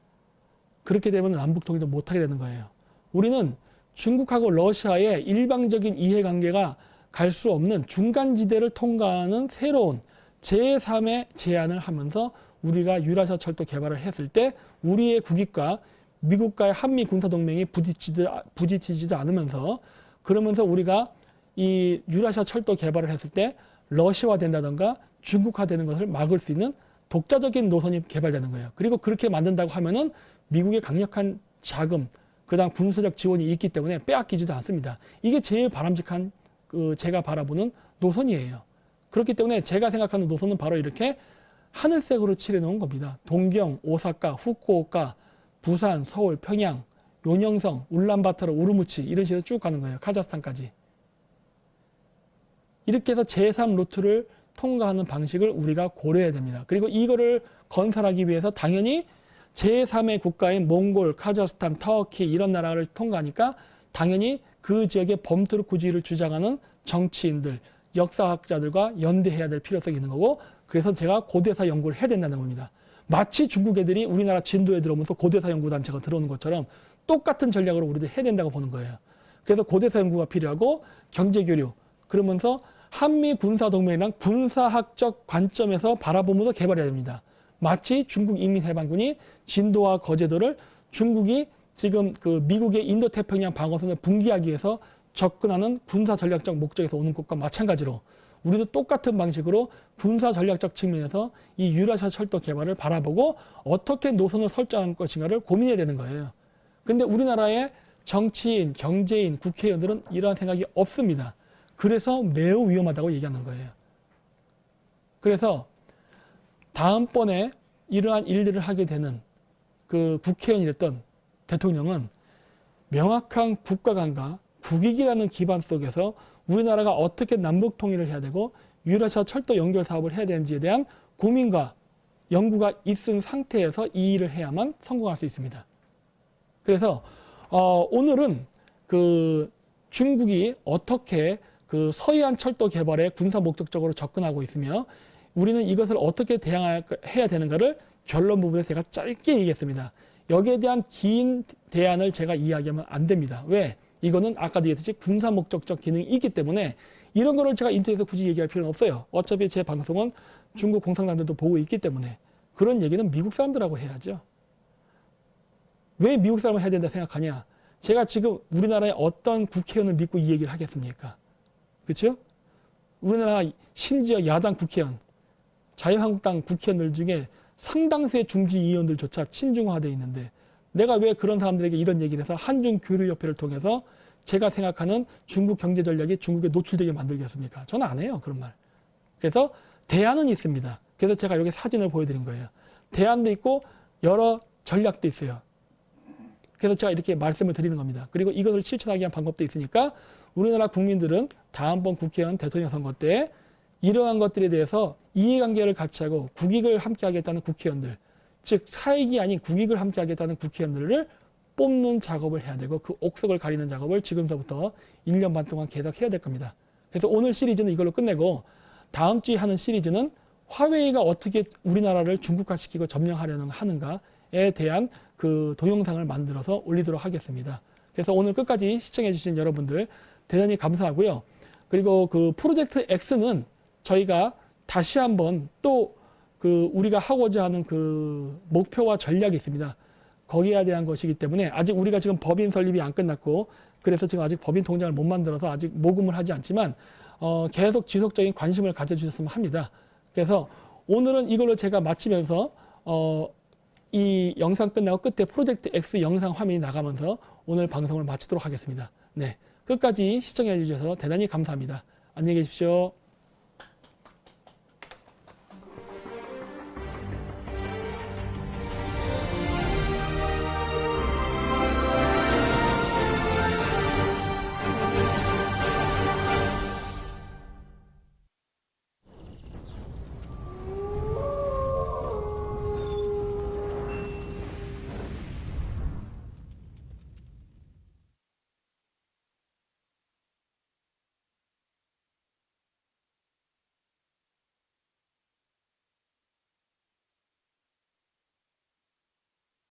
그렇게 되면 남북통일도 못하게 되는 거예요. 우리는 중국하고 러시아의 일방적인 이해관계가 갈 수 없는 중간지대를 통과하는 새로운 제3의 제안을 하면서 우리가 유라시아 철도 개발을 했을 때 우리의 국익과 미국과의 한미 군사동맹이 부딪히지도 않으면서 그러면서 우리가 이 유라시아 철도 개발을 했을 때 러시아화 된다던가 중국화 되는 것을 막을 수 있는 독자적인 노선이 개발되는 거예요. 그리고 그렇게 만든다고 하면은 미국의 강력한 자금, 그다음 군사적 지원이 있기 때문에 빼앗기지도 않습니다. 이게 제일 바람직한 제가 바라보는 노선이에요. 그렇기 때문에 제가 생각하는 노선은 바로 이렇게 하늘색으로 칠해놓은 겁니다. 동경, 오사카, 후쿠오카, 부산, 서울, 평양, 요녕성, 울란바토르, 우르무치 이런 식으로 쭉 가는 거예요. 카자흐스탄까지. 이렇게 해서 제3 루트를 통과하는 방식을 우리가 고려해야 됩니다. 그리고 이거를 건설하기 위해서 당연히 제3의 국가인 몽골, 카자흐스탄, 터키 이런 나라를 통과하니까 당연히 그 지역의 범투르크주의를 주장하는 정치인들, 역사학자들과 연대해야 될 필요성이 있는 거고 그래서 제가 고대사 연구를 해야 된다는 겁니다. 마치 중국 애들이 우리나라 진도에 들어오면서 고대사 연구단체가 들어오는 것처럼 똑같은 전략으로 우리도 해야 된다고 보는 거예요. 그래서 고대사 연구가 필요하고 경제교류 그러면서 한미 군사동맹이랑 군사학적 관점에서 바라보면서 개발해야 됩니다. 마치 중국 인민해방군이 진도와 거제도를 중국이 지금 그 미국의 인도태평양 방어선을 붕괴하기 위해서 접근하는 군사전략적 목적에서 오는 것과 마찬가지로 우리도 똑같은 방식으로 군사전략적 측면에서 이 유라시아 철도 개발을 바라보고 어떻게 노선을 설정할 것인가를 고민해야 되는 거예요. 근데 우리나라의 정치인, 경제인, 국회의원들은 이러한 생각이 없습니다. 그래서 매우 위험하다고 얘기하는 거예요. 그래서 다음번에 이러한 일들을 하게 되는 그 국회의원이 됐던 대통령은 명확한 국가관과 국익이라는 기반 속에서 우리나라가 어떻게 남북 통일을 해야 되고 유라시아 철도 연결 사업을 해야 되는지에 대한 고민과 연구가 있은 상태에서 이 일을 해야만 성공할 수 있습니다. 그래서 오늘은 그 중국이 어떻게 그 서해안 철도 개발에 군사 목적적으로 접근하고 있으며 우리는 이것을 어떻게 대응해야 되는가를 결론 부분에 제가 짧게 얘기했습니다. 여기에 대한 긴 대안을 제가 이야기하면 안 됩니다. 왜? 이거는 아까도 얘기했듯이 군사 목적적 기능이 있기 때문에 이런 거를 제가 인터넷에서 굳이 얘기할 필요는 없어요. 어차피 제 방송은 중국 공산당들도 보고 있기 때문에 그런 얘기는 미국 사람들하고 해야죠. 왜 미국 사람을 해야 된다 생각하냐? 제가 지금 우리나라의 어떤 국회의원을 믿고 이 얘기를 하겠습니까? 그렇죠? 우리나라 심지어 야당 국회의원, 자유한국당 국회의원들 중에 상당수의 중지위원들조차 친중화되어 있는데 내가 왜 그런 사람들에게 이런 얘기를 해서 한중교류협회를 통해서 제가 생각하는 중국 경제전략이 중국에 노출되게 만들겠습니까? 저는 안 해요. 그런 말. 그래서 대안은 있습니다. 그래서 제가 여기 사진을 보여드린 거예요. 대안도 있고 여러 전략도 있어요. 그래서 제가 이렇게 말씀을 드리는 겁니다. 그리고 이것을 실천하기 위한 방법도 있으니까 우리나라 국민들은 다음번 국회의원 대통령 선거 때 이러한 것들에 대해서 이해관계를 같이 하고 국익을 함께 하겠다는 국회의원들, 즉 사익이 아닌 국익을 함께 하겠다는 국회의원들을 뽑는 작업을 해야 되고 그 옥석을 가리는 작업을 지금서부터 1년 반 동안 계속 해야 될 겁니다. 그래서 오늘 시리즈는 이걸로 끝내고 다음 주에 하는 시리즈는 화웨이가 어떻게 우리나라를 중국화시키고 점령하려는 하는가에 대한 그 동영상을 만들어서 올리도록 하겠습니다. 그래서 오늘 끝까지 시청해 주신 여러분들 대단히 감사하고요. 그리고 그 프로젝트 X는 저희가 다시 한번 또 그 우리가 하고자 하는 그 목표와 전략이 있습니다. 거기에 대한 것이기 때문에 아직 우리가 지금 법인 설립이 안 끝났고 그래서 지금 아직 법인 통장을 못 만들어서 아직 모금을 하지 않지만 계속 지속적인 관심을 가져주셨으면 합니다. 그래서 오늘은 이걸로 제가 마치면서 이 영상 끝나고 끝에 프로젝트 X 영상 화면이 나가면서 오늘 방송을 마치도록 하겠습니다. 네, 끝까지 시청해 주셔서 대단히 감사합니다. 안녕히 계십시오.